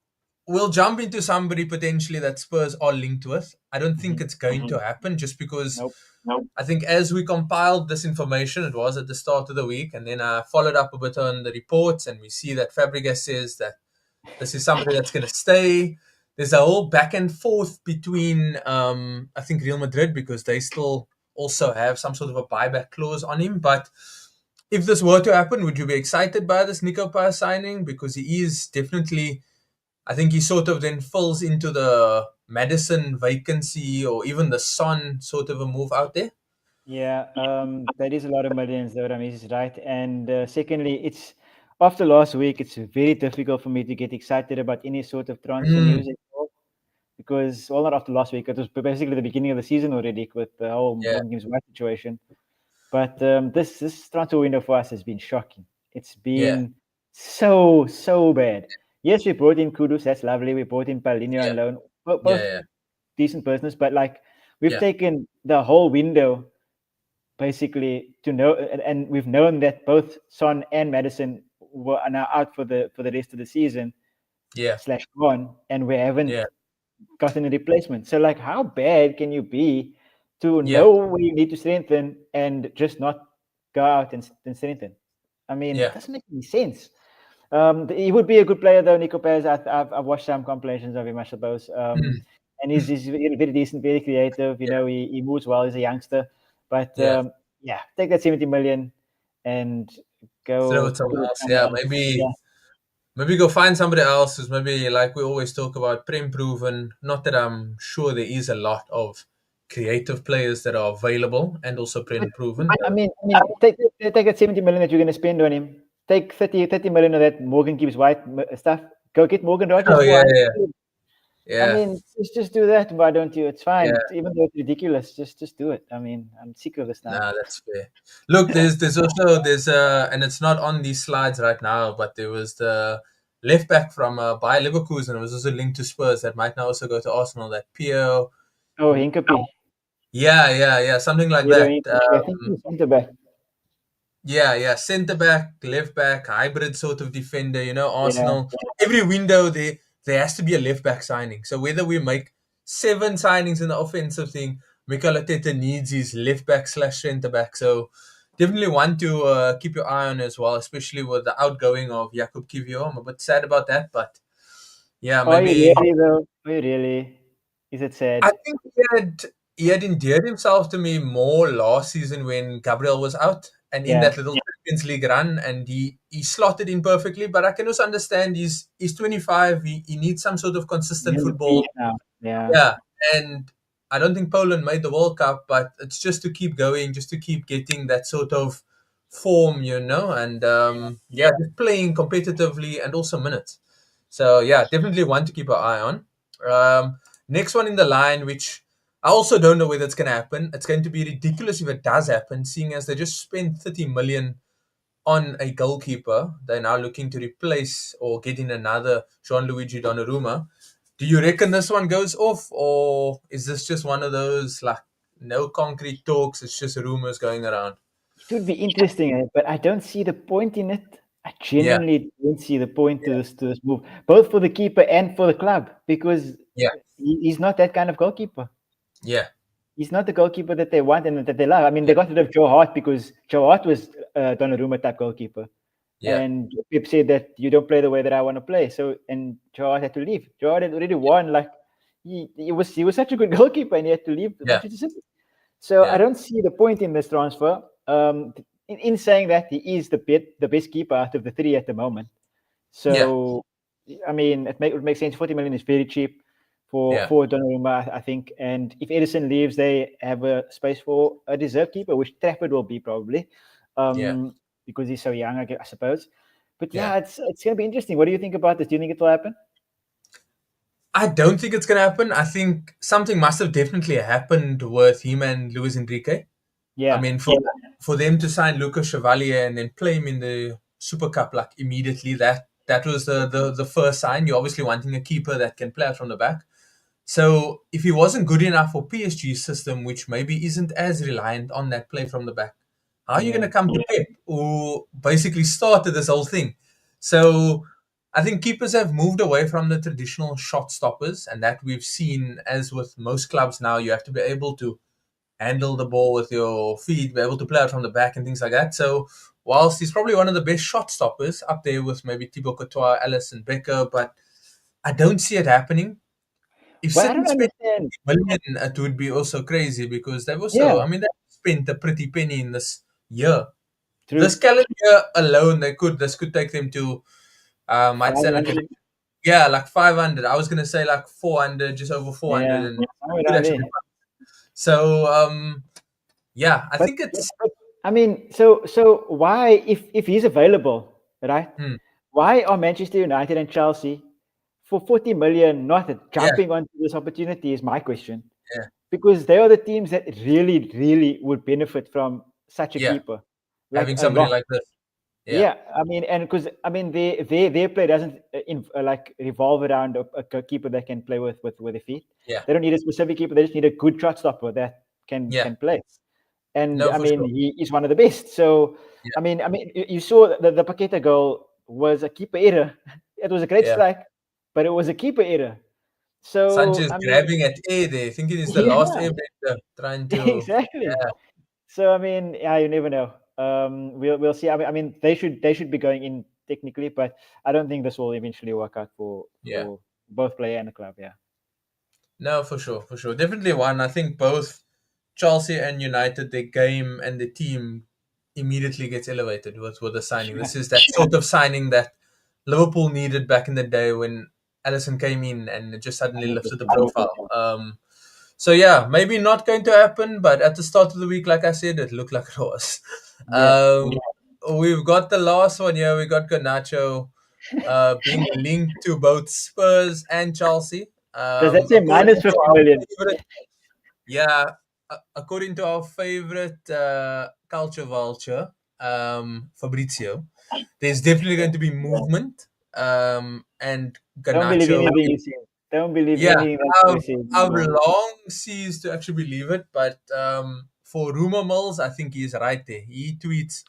jump into somebody potentially that Spurs are linked with. I don't think it's going to happen just because I think as we compiled this information, it was at the start of the week, and then I followed up a bit on the reports, and we see that Fabregas says that this is somebody that's going to stay. There's a whole back and forth between, I think, Real Madrid, because they still also have some sort of a buyback clause on him. But if this were to happen, would you be excited by this Nico Paz signing? Because he is definitely, I think he sort of then fills into the Madison vacancy or even the Son sort of a move out there. Yeah, that is a lot of millions, though, Ramiz is right. And secondly, it's after last week, it's very difficult for me to get excited about any sort of transfer news anymore. Because, well, not after last week, it was basically the beginning of the season already with the whole Morgan Games White situation. But this transfer window for us has been shocking. It's been so bad. Yes, we brought in Kudus, that's lovely. We brought in Paulinho on loan. Both decent business, but like we've taken the whole window basically to know, and we've known that both Son and Madison are now out for the rest of the season. /gone, and we haven't gotten a replacement. So like, how bad can you be to know where you need to strengthen and just not go out and strengthen? I mean, it doesn't make any sense. He would be a good player though, Nico Paz. I've watched some compilations of him, I suppose. And he's very, very decent, very creative. You know, he moves well. He's a youngster. But take that 70 million and go throw it somewhere else. Maybe go find somebody else who's maybe, like we always talk about, prem-proven. Not that I'm sure there is a lot of creative players that are available and also prem-proven. I mean, take that 70 million that you're going to spend on him. Take 30 million of that Morgan Gibbs White stuff. Go get Morgan Rogers. I mean, just do that. Why don't you? It's fine. Even though it's ridiculous, just do it. I mean, I'm sick of this now. Nah, that's fair. Look, there's also and it's not on these slides right now, but there was the left back from Bayer Leverkusen. It was also linked to Spurs that might now also go to Arsenal. That Pio. Oh, Hinkapie. Yeah, something like that. I think he's centre back. Centre back, left back, hybrid sort of defender. You know, Arsenal. Every window they there has to be a left back signing. So whether we make 7 signings in the offensive thing, Mikel Arteta needs his left back / centre back. So definitely one to keep your eye on as well, especially with the outgoing of Jakub Kiwior. I'm a bit sad about that, but yeah, Are you maybe really though? Are you really? Is it I sad? think he had endeared himself to me more last season when Gabriel was out and in Yeah. that little Champions League run, and he slotted in perfectly. But I can also understand he's 25. He needs some sort of consistent He'll football. be now. Yeah. Yeah, and I don't think Poland made the World Cup, but it's just to keep going, just to keep getting that sort of form, and yeah, just playing competitively and also minutes. So yeah, definitely one to keep an eye on. Next one in the line, which I also don't know whether it's going to happen. It's going to be ridiculous if it does happen, seeing as they just spent 30 million on a goalkeeper. They're now looking to replace or get in another Gianluigi Donnarumma. Do you reckon this one goes off, or is this just one of those like no concrete talks? It's just rumors going around. It would be interesting, but I don't see the point in it. I Yeah, genuinely don't see the point to this move, both for the keeper and for the club, because yeah, he's not that kind of goalkeeper. yeah, He's not the goalkeeper that they want and that they love. I mean, yeah, they got rid of Joe Hart because Joe Hart was a Donnarumma type goalkeeper. yeah, And Pep said that you don't play the way that I want to play. So, and Joe Hart had to leave. Joe Hart had already won. Like he was such a good goalkeeper, and he had to leave yeah, Manchester City. So I yeah, don't see the point in this transfer. In saying that, he is the best keeper out of the three at the moment. yeah, So, I mean, it would make sense. 40 million is very cheap for yeah, Donnarumma, I think. And if Edison leaves, they have a space for a reserve keeper, which Trafford will be probably, yeah, because he's so young, I suppose. But yeah. yeah, it's going to be interesting. What do you think about this? Do you think it will happen? I don't think it's gonna happen. I think something must have definitely happened with him and Luis Enrique. I Yeah, mean, for them to sign Lucas Chevalier and then play him in the Super Cup like immediately, that was the first sign. You're obviously wanting a keeper that can play out from the back. So if he wasn't good enough for PSG's system, which maybe isn't as reliant on that play from the back, how are you going yeah, to come to Pep, who basically started this whole thing? So I think keepers have moved away from the traditional shot stoppers, and that we've seen as with most clubs now. You have to be able to handle the ball with your feet, be able to play out from the back and things like that. So whilst he's probably one of the best shot stoppers up there with maybe Thibaut Courtois, Alisson Becker, but I don't see it happening. If but I City don't spent understand. 50 million, it would be also crazy because they've also, Yeah, I mean, they've spent a pretty penny in this year. This true. calendar year alone, this could take them to, I'd say like 500. like 500. I was gonna say like 400, just over 400, Yeah, and somewhere could around actually. there. So yeah, I But, think it's. but I mean, so why, if he's available, right? Hmm, Why are Manchester United and Chelsea for 40 million not yeah, jumping onto this opportunity? Is my question, yeah, because they are the teams that really, really would benefit from such a yeah. keeper, like Having a somebody lot. like this. Yeah, Yeah, I mean, and because I mean, their play doesn't like revolve around a keeper that can play with their feet. yeah, They don't need a specific keeper; they just need a good shot stopper that can yeah. play. And No, I for mean, sure. he is one of the best. So Yeah, I mean, you saw the Paqueta goal was a keeper error. It was a great yeah. strike, but it was a keeper error. So Sanchez I mean, grabbing at air there, thinking it's the last yeah, airbender, trying to. exactly. Yeah, So I mean, yeah, you never know. We'll see. I mean, they should be going in technically, but I don't think this will eventually work out yeah. for both player and the club. Yeah, No, for sure, for sure. Definitely one. I think both Chelsea and United, their game and the team immediately gets elevated with the signing. This is that sort of signing that Liverpool needed back in the day when Alisson came in and it just suddenly lifted the 100%. profile. So yeah, maybe not going to happen, but at the start of the week, like I said, it looked like it was. Yeah. We've got the last one here. We got Garnacho being linked to both Spurs and Chelsea. Does that say According minus to 50 our million? favorite, yeah, according to our favorite culture vulture, Fabrizio, there's definitely going to be movement. And Don't believe Garnacho, anything you see. Don't believe yeah, anything that you I've, see I've anymore. long ceased to actually believe it, but for rumor mills, I think he's right there. He tweets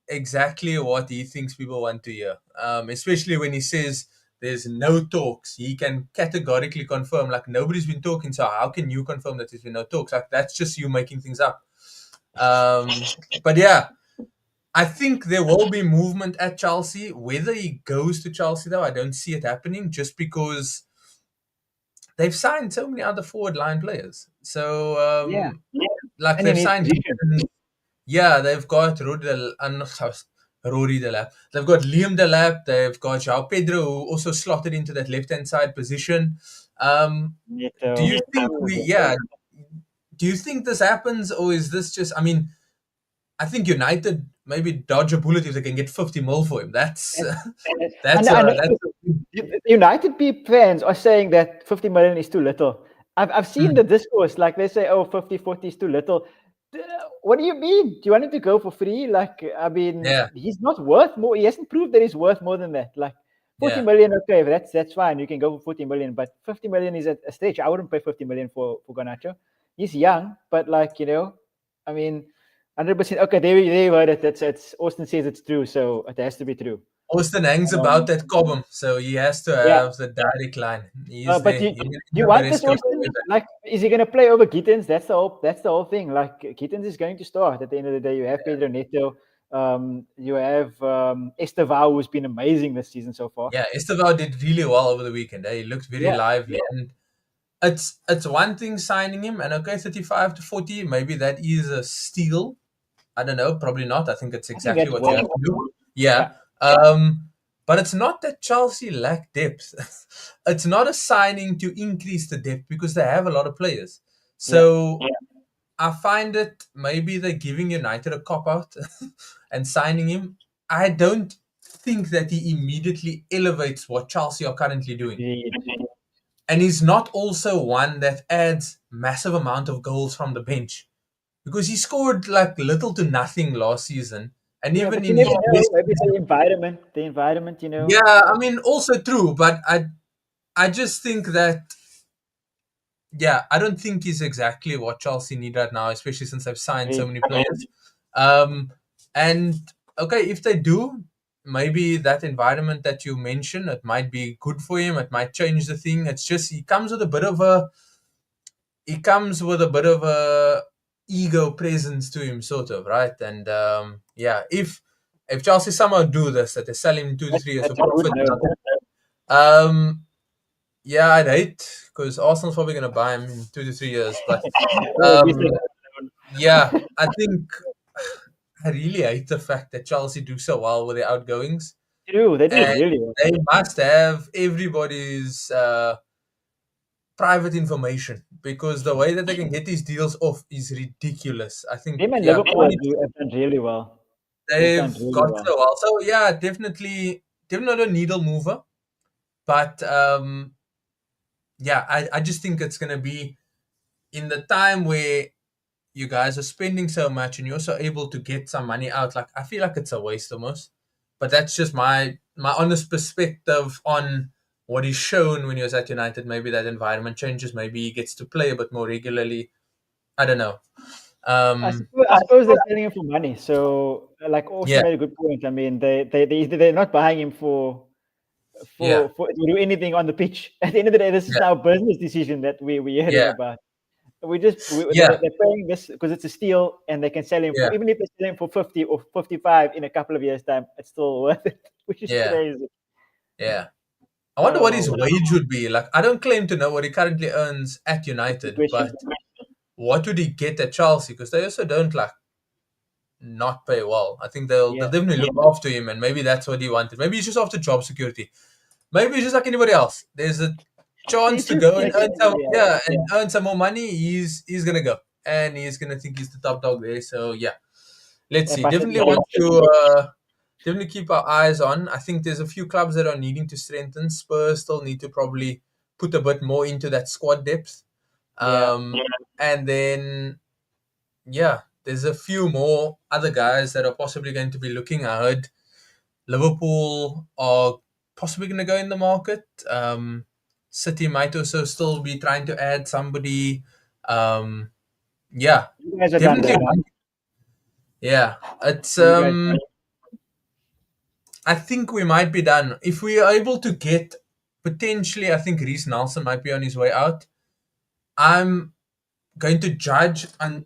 exactly what he thinks people want to hear, especially when he says there's no talks. He can categorically confirm, like, nobody's been talking, so how can you confirm that there's been no talks? Like, that's just you making things up. But yeah, I think there will be movement at Chelsea. Whether he goes to Chelsea, though, I don't see it happening, just because they've signed so many other forward line players. So, like, And in they've his signed. position. Yeah, they've got Rory Delap. They've got Liam Delap. They've got João Pedro, who also slotted into that left-hand side position. Do you think do you think this happens, or is this just? I mean, I think United maybe dodge a bullet if they can get 50 mil for him. That's that's United fans are saying that 50 million is too little. I've seen the discourse, like they say, 50, 40 is too little. What do you mean? Do you want him to go for free? Like, I mean, he's not worth more. He hasn't proved that he's worth more than that. Like, 40 million, okay, that's fine. You can go for 40 million, but 50 million is a stretch. I wouldn't pay 50 million for Garnacho. He's young, but like, I mean, 100%. Okay, there you heard it. That's Austin says it's true, so it has to be true. Austin hangs about that Cobham, so he has to have the direct line. But do you want this, Austin? Like, is he going to play over Gittins? That's the whole thing. Like, Gittins is going to start at the end of the day. You have Pedro Neto. You have Estevao, who's been amazing this season so far. Yeah, Estevao did really well over the weekend. He looked very lively. And it's one thing signing him, and okay, 35 to 40, maybe that is a steal. I don't know, probably not. I think it's exactly what you have to do. Yeah. But it's not that Chelsea lack depth. It's not a signing to increase the depth, because they have a lot of players. So I find it maybe they're giving United a cop-out and signing him. I don't think that he immediately elevates what Chelsea are currently doing. And he's not also one that adds massive amount of goals from the bench, because he scored like little to nothing last season. And even in maybe the environment, Yeah, I mean, also true, but I just think that, I don't think he's exactly what Chelsea need right now, especially since they've signed so many players. And okay, if they do, maybe that environment that you mentioned, it might be good for him. It might change the thing. It's just he comes with a bit of a ego presence to him, sort of, right? And if Chelsea somehow do this, that they sell him 2 to 3 years for profit, I'd hate, because Arsenal's probably going to buy him in 2 to 3 years. But I think I really hate the fact that Chelsea do so well with their outgoings. True, they do really well. They must have everybody's private information, because the way that they can get these deals off is ridiculous. I think Liverpool have done really well. They've got so well. So definitely not a needle mover. But I just think it's gonna be in the time where you guys are spending so much and you're also able to get some money out. Like, I feel like it's a waste almost. But that's just my honest perspective on what he's shown when he was at United. Maybe that environment changes. Maybe he gets to play a bit more regularly. I don't know. I suppose they're selling him for money. So, like, Austin made a good point. I mean, they're not buying him for to do anything on the pitch. At the end of the day, this is now a business decision that we're hearing about. They're paying this because it's a steal, and they can sell him for, even if they sell him for 50 or 55 in a couple of years' time, it's still worth it, which is crazy. Yeah. I wonder what his wage would be. Like, I don't claim to know what he currently earns at United, but what would he get at Chelsea? Because they also don't not pay well. I think they'll definitely look after him, and maybe that's what he wanted. Maybe he's just after job security. Maybe he's just like anybody else. There's a chance to go and earn some more money. He's gonna go, and he's gonna think he's the top dog there. So let's see. Definitely want to definitely keep our eyes on. I think there's a few clubs that are needing to strengthen. Spurs still need to probably put a bit more into that squad depth. And then there's a few more other guys that are possibly going to be looking. I heard Liverpool are possibly going to go in the market. City might also still be trying to add somebody. Definitely. It's I think we might be done if we are able to get potentially, I think Reece Nelson might be on his way out. I'm going to judge on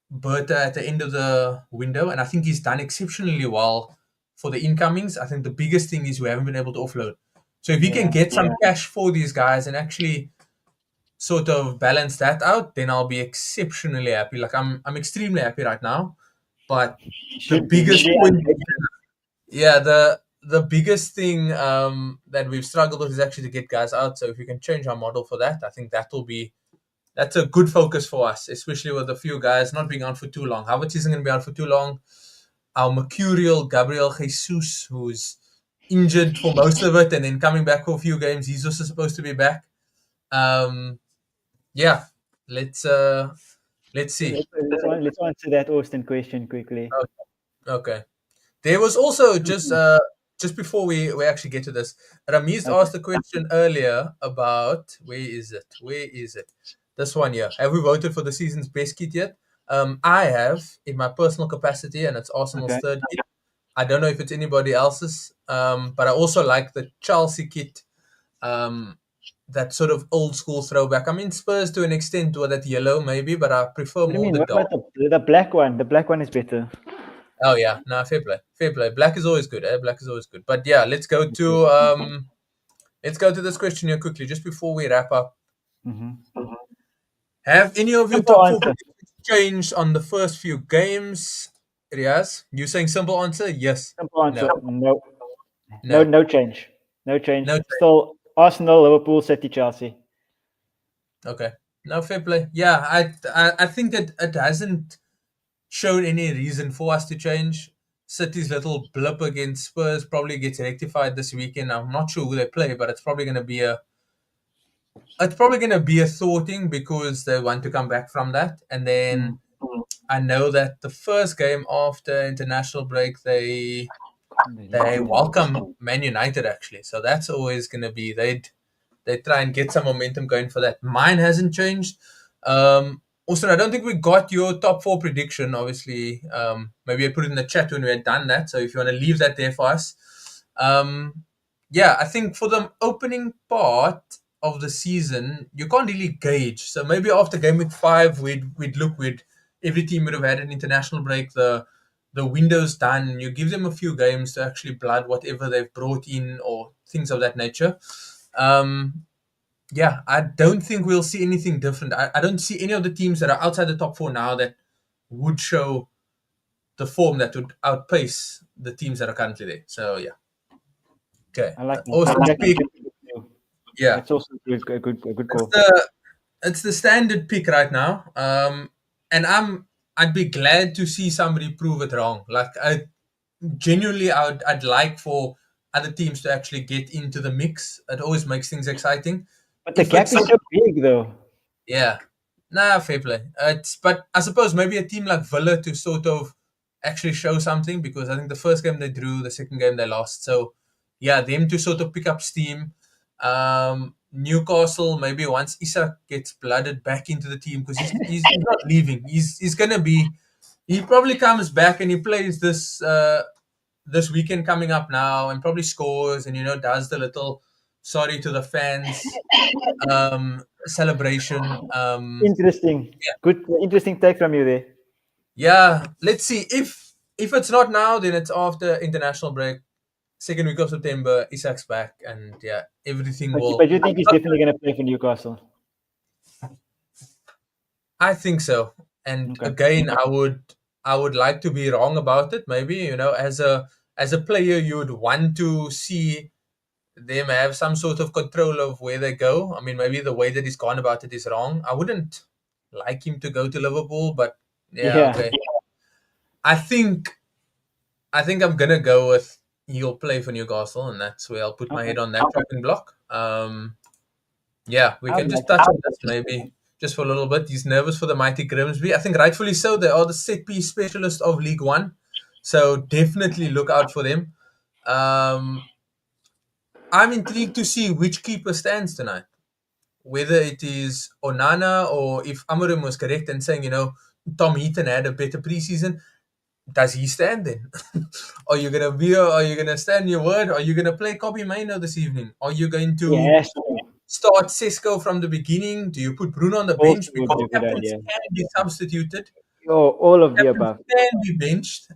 Berta at the end of the window, and I think he's done exceptionally well for the incomings. I think the biggest thing is we haven't been able to offload. So if he can get some cash for these guys and actually sort of balance that out, then I'll be exceptionally happy. Like I'm extremely happy right now. But the biggest point, yeah, the biggest thing that we've struggled with is actually to get guys out. So if we can change our model for that, I think that's a good focus for us, especially with a few guys not being on for too long. Havertz isn't going to be on for too long. Our mercurial Gabriel Jesus, who's injured for most of it and then coming back for a few games, he's also supposed to be back. Yeah, let's see. Let's answer that Austin question quickly. Okay. There was also just before we actually get to this, Ramiz asked a question earlier about where is it? This one here. Have we voted for the season's best kit yet? I have in my personal capacity, and it's Arsenal's third kit. I don't know if it's anybody else's, but I also like the Chelsea kit. That sort of old school throwback. I mean, Spurs to an extent with that yellow maybe, but I prefer more the dark. The black one? The black one is better. Oh yeah, no, fair play. Black is always good. Black is always good. But yeah, let's go to this question here quickly, just before we wrap up. Have any of your top 4 changed on the first few games? Riaz, you saying simple answer? Yes. Simple answer. No change. No change. Still Arsenal, Liverpool, City, Chelsea. Okay. No, fair play. Yeah, I think that it hasn't shown any reason for us to change. City's little blip against Spurs probably gets rectified this weekend. I'm not sure who they play, but it's probably going to be a thought thing because they want to come back from that. And then I know that the first game after international break, they welcome Man United actually. So that's always going to be they try and get some momentum going for that. Mine hasn't changed. Also, I don't think we got your top 4 prediction. Obviously, maybe I put it in the chat when we had done that. So if you want to leave that there for us, yeah, I think for the opening part of the season, you can't really gauge. So maybe after Gameweek 5, every team would have had an international break. The window's done. You give them a few games to actually blood whatever they've brought in or things of that nature. Yeah, I don't think we'll see anything different. I don't see any of the teams that are outside the top 4 now that would show the form that would outpace the teams that are currently there. So yeah. Okay. I like that. Yeah. It's also a good call. It's the standard pick right now. And I'd be glad to see somebody prove it wrong. Like I'd like for other teams to actually get into the mix. It always makes things exciting. But the gap is so big, though. Yeah. Nah, fair play. But I suppose maybe a team like Villa to sort of actually show something, because I think the first game they drew, the second game they lost. So, yeah, them to sort of pick up steam. Newcastle, maybe once Isak gets blooded back into the team, because he's not leaving. He's going to be... He probably comes back and he plays this weekend coming up now and probably scores and, does the little... sorry to the fans celebration. Interesting. Yeah. Good, interesting take from you there. Yeah, let's see. If it's not now, then it's after international break, second week of September. Isak's back, and yeah, everything will. But you think he's definitely going to play for Newcastle? I think so. And again, I would like to be wrong about it. Maybe as a player, you would want to see them have some sort of control of where they go. I mean, maybe the way that he's gone about it is wrong. I wouldn't like him to go to Liverpool, but yeah. Okay. I think I'm gonna go with he'll play for Newcastle, and that's where I'll put my head on that chopping block. Yeah, we can just touch on this maybe just for a little bit. He's nervous for the mighty Grimsby. I think rightfully so. They are the set piece specialists of League One, so definitely look out for them. I'm intrigued to see which keeper stands tonight. Whether it is Onana or if Amorim was correct in saying, Tom Heaton had a better preseason. does he stand then? Are you gonna stand your word? Are you gonna play Kobe Maino this evening? Are you going to Yes, start Sesko from the beginning? Do you put Bruno on the also bench would because be a good captains idea. can be substituted? Oh, all of the Captains above. can be benched.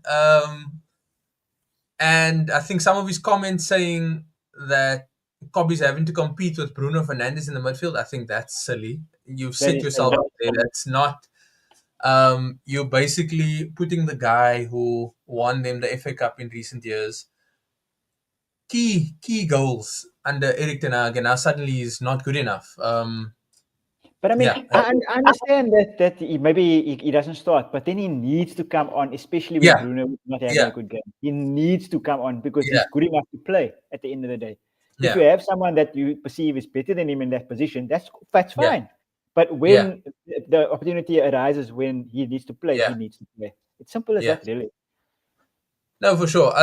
And I think some of his comments saying that Kobe's having to compete with Bruno Fernandes in the midfield, I think that's silly. You've That set is yourself up there. That's not. You're basically putting the guy who won them the FA Cup in recent years, key goals under Eric Ten Hag, and now suddenly he's not good enough. But I mean, Yeah, I understand that maybe he doesn't start, but then he needs to come on, especially when yeah, Bruno is not having yeah, a good game. He needs to come on because yeah, he's good enough to play at the end of the day. If yeah, you have someone that you perceive is better than him in that position, that's yeah, fine. But yeah, when the opportunity arises when he needs to play, yeah, he needs to play. It's simple as yeah. that, really. No, for sure.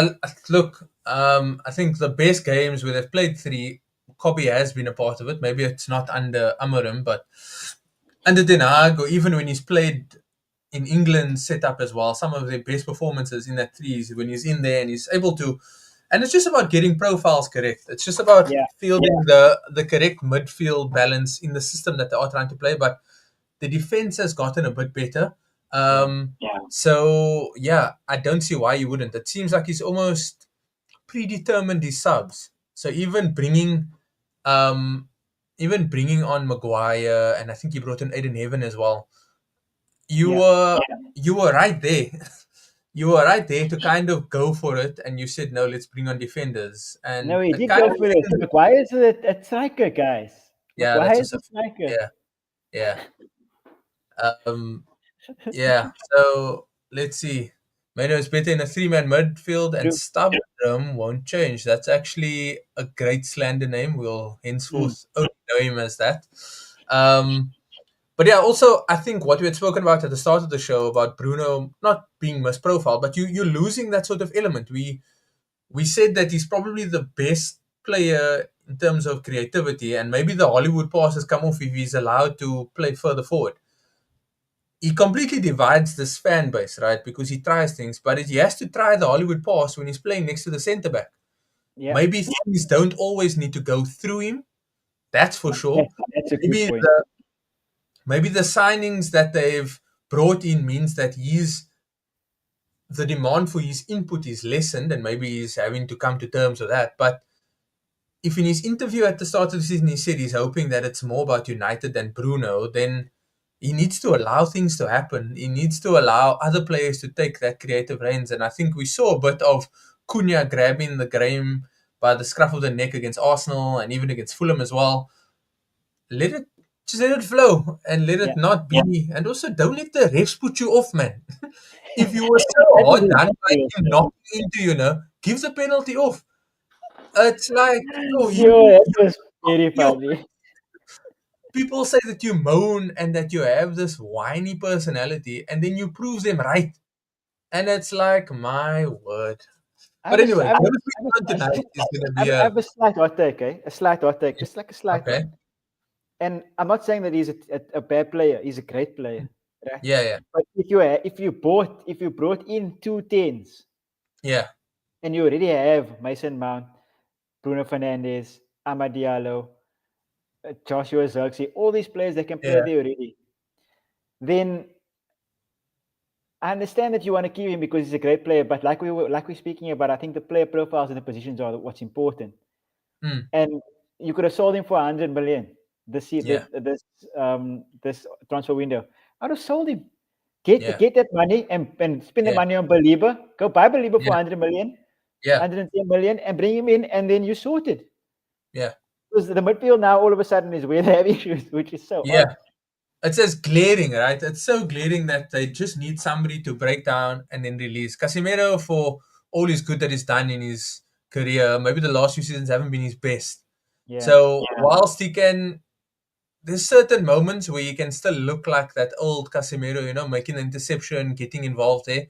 Look, I think the best games where they've played three, Kobe has been a part of it. Maybe it's not under Amorim, but under Den Haag, or even when he's played in England setup as well, some of their best performances in that threes when he's in there and he's able to. And it's just about getting profiles correct. It's just about Yeah, fielding the correct midfield balance in the system that they are trying to play. But the defense has gotten a bit better. yeah. So yeah, I don't see why you wouldn't. It seems like he's almost predetermined his subs. So um, even bringing on Maguire, and I think he brought in Aiden Heaven as well. You Yeah. were you were right there. You were right there to kind of go for it, and you said no. Let's bring on defenders, No, and he it did kind go of for it. Maguire's a striker, guys. yeah. That's Maguire's also a striker. yeah, yeah. Um, Yeah, so let's see. Mano is better in a three-man midfield, and True. Stubborn won't change. That's actually a great slander name. We'll henceforth only know him as that. But yeah, also I think what we had spoken about at the start of the show about Bruno not being misprofiled, but you're losing that sort of element. We said that he's probably the best player in terms of creativity, and maybe the Hollywood pass has come off if he's allowed to play further forward. He completely divides this fan base, right? Because he tries things, but he has to try the Hollywood pass when he's playing next to the centre back. Yeah, Maybe things don't always need to go through him. That's for sure. that's a good Maybe point. the signings that they've brought in means that the demand for his input is lessened, and maybe he's having to come to terms with that. But if in his interview at the start of the season he said he's hoping that it's more about United than Bruno, then he needs to allow things to happen. He needs to allow other players to take that creative reins. And I think we saw a bit of Cunha grabbing the game by the scruff of the neck against Arsenal and even against Fulham as well. Just let it flow and let Yeah, it not be. And also, don't let the refs put you off, man. If you were so that was hard done by ridiculous. him knocking into give the penalty off. It's like, yo, Yo, that was very you funny. people say that you moan and that you have this whiny personality, and then you prove them right. And it's like, my word. I But have a, I anyway, have what a, we on tonight is going to I be have a, I a. have a slight hot take, eh? A slight hot take, just like a slight Okay. one. And I'm not saying that he's a bad player. He's a great player, right? Yeah, yeah, But if you brought in 2 10s yeah, and you already have Mason Mount, Bruno Fernandes, Amad Diallo, Joshua Zirkzee, all these players that can play yeah, there already, then I understand that you want to keep him because he's a great player. But like we're speaking about, I think the player profiles and the positions are what's important. mm, And you could have sold him for 100 million yeah, this transfer window. I'd have sold him. Get yeah, that money and spend the yeah, money on Belieber. Go buy Belieber for yeah, 100 million, yeah, 110 million, and bring him in, and then you sorted. yeah, Because the midfield now all of a sudden is where they have issues, which is so yeah. odd. It's just glaring, right? It's so glaring that they just need somebody to break down and then release. Casemiro, for all his good that he's done in his career, maybe the last few seasons haven't been his best. Yeah. So whilst he can, there's certain moments where he can still look like that old Casemiro, making an interception, getting involved there.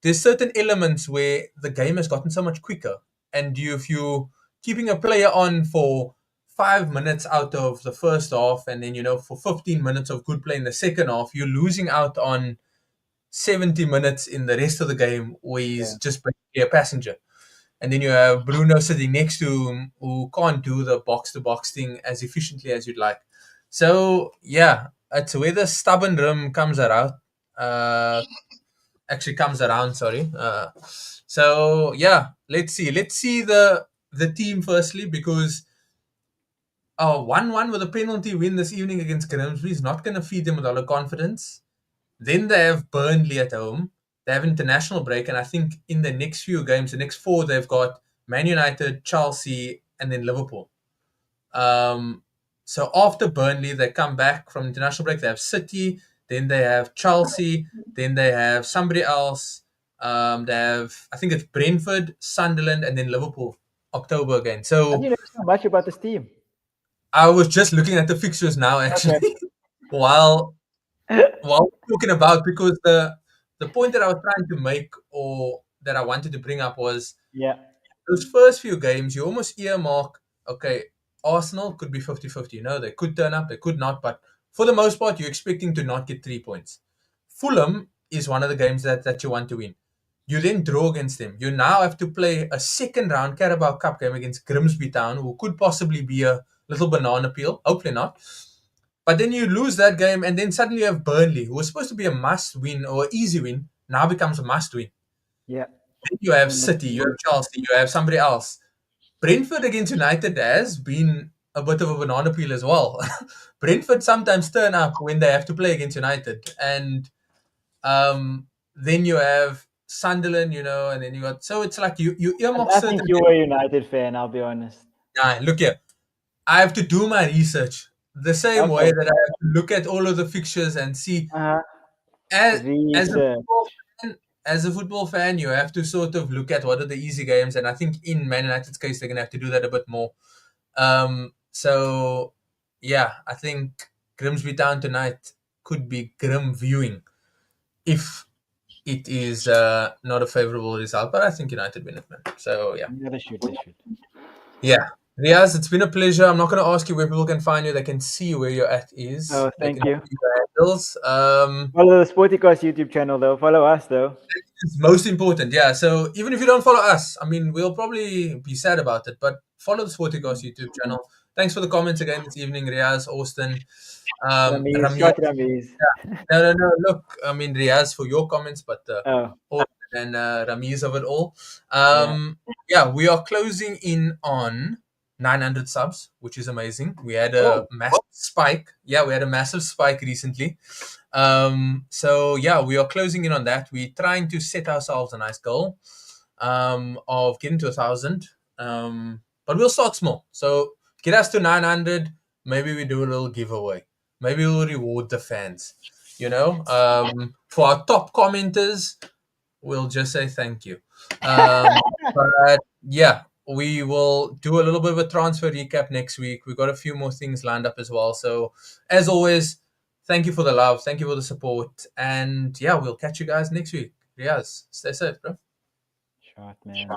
There's certain elements where the game has gotten so much quicker, and if you keeping a player on for 5 minutes out of the first half, and then for 15 minutes of good play in the second half, you're losing out on 70 minutes in the rest of the game where he's just basically a passenger. And then you have Bruno sitting next to him who can't do the box to box thing as efficiently as you'd like. So yeah, it's where the stubborn rim comes around. Actually comes around, sorry. So yeah, let's see. Let's see the team firstly, because 1-1 with a penalty win this evening against Grimsby is not going to feed them with a lot of confidence. Then they have Burnley at home. They have international break, and I think in the next few games, the next four, they've got Man United, Chelsea, and then Liverpool. So after Burnley, they come back from international break. They have City, then they have Chelsea, then they have somebody else. They have, I think it's Brentford, Sunderland, and then Liverpool. October again. How do So you know so much about this team? I was just looking at the fixtures now, actually, Okay. while talking about, because the point that I was trying to make, or that I wanted to bring up, was Yeah. those first few games, you almost earmark, okay, Arsenal could be 50-50. You know, they could turn up, they could not, but for the most part, you're expecting to not get 3 points. Fulham is one of the games that you want to win. You then draw against them. You now have to play a second round Carabao Cup game against Grimsby Town, who could possibly be a little banana peel. Hopefully not. But then you lose that game, and then suddenly you have Burnley, who was supposed to be a must win or easy win, now becomes a must win. Yeah. Then you have City, you have Chelsea, you have somebody else. Brentford against United has been a bit of a banana peel as well. Brentford sometimes turn up when they have to play against United, and then you have Sunderland, and then you got, so it's like you earmark I certain think you were a United fan, I'll be honest. Nah, look here. I have to do my research the same way Okay. that I have to look at all of the fixtures and see. Uh-huh. As, as a Research. football fan, as a football fan, you have to sort of look at what are the easy games, and I think in Man United's case, they're gonna have to do that a bit more. So yeah, I think Grimsby Town tonight could be grim viewing if it is not a favourable result, but I think United win it, man. So yeah. Yeah, they should. Yeah. Riaz, it's been a pleasure. I'm not going to ask you where people can find you. They can see where you're at is. Oh, They thank can you. see your handles. Follow the Sportycast YouTube channel, though. Follow us, though. It's most important, yeah. So even if you don't follow us, I mean, we'll probably be sad about it, but follow the Sportycast YouTube channel. Thanks for the comments again this evening, Riaz, Austin, Rameez. Rami. Short Rameez. No. Look, I mean, Riaz for your comments, but Oh, Austin and Ramiz of it all. yeah. Yeah, we are closing in on 900 subs, which is amazing. We had a massive spike. Yeah, we had a massive spike recently. So yeah, we are closing in on that. We're trying to set ourselves a nice goal of getting to 1,000. But we'll start small. So get us to 900. Maybe we do a little giveaway. Maybe we'll reward the fans. For our top commenters, we'll just say thank you. But yeah, we will do a little bit of a transfer recap next week. We've got a few more things lined up as well. So as always, thank you for the love. Thank you for the support. And yeah, we'll catch you guys next week. Riaz, stay safe, bro. Short, man.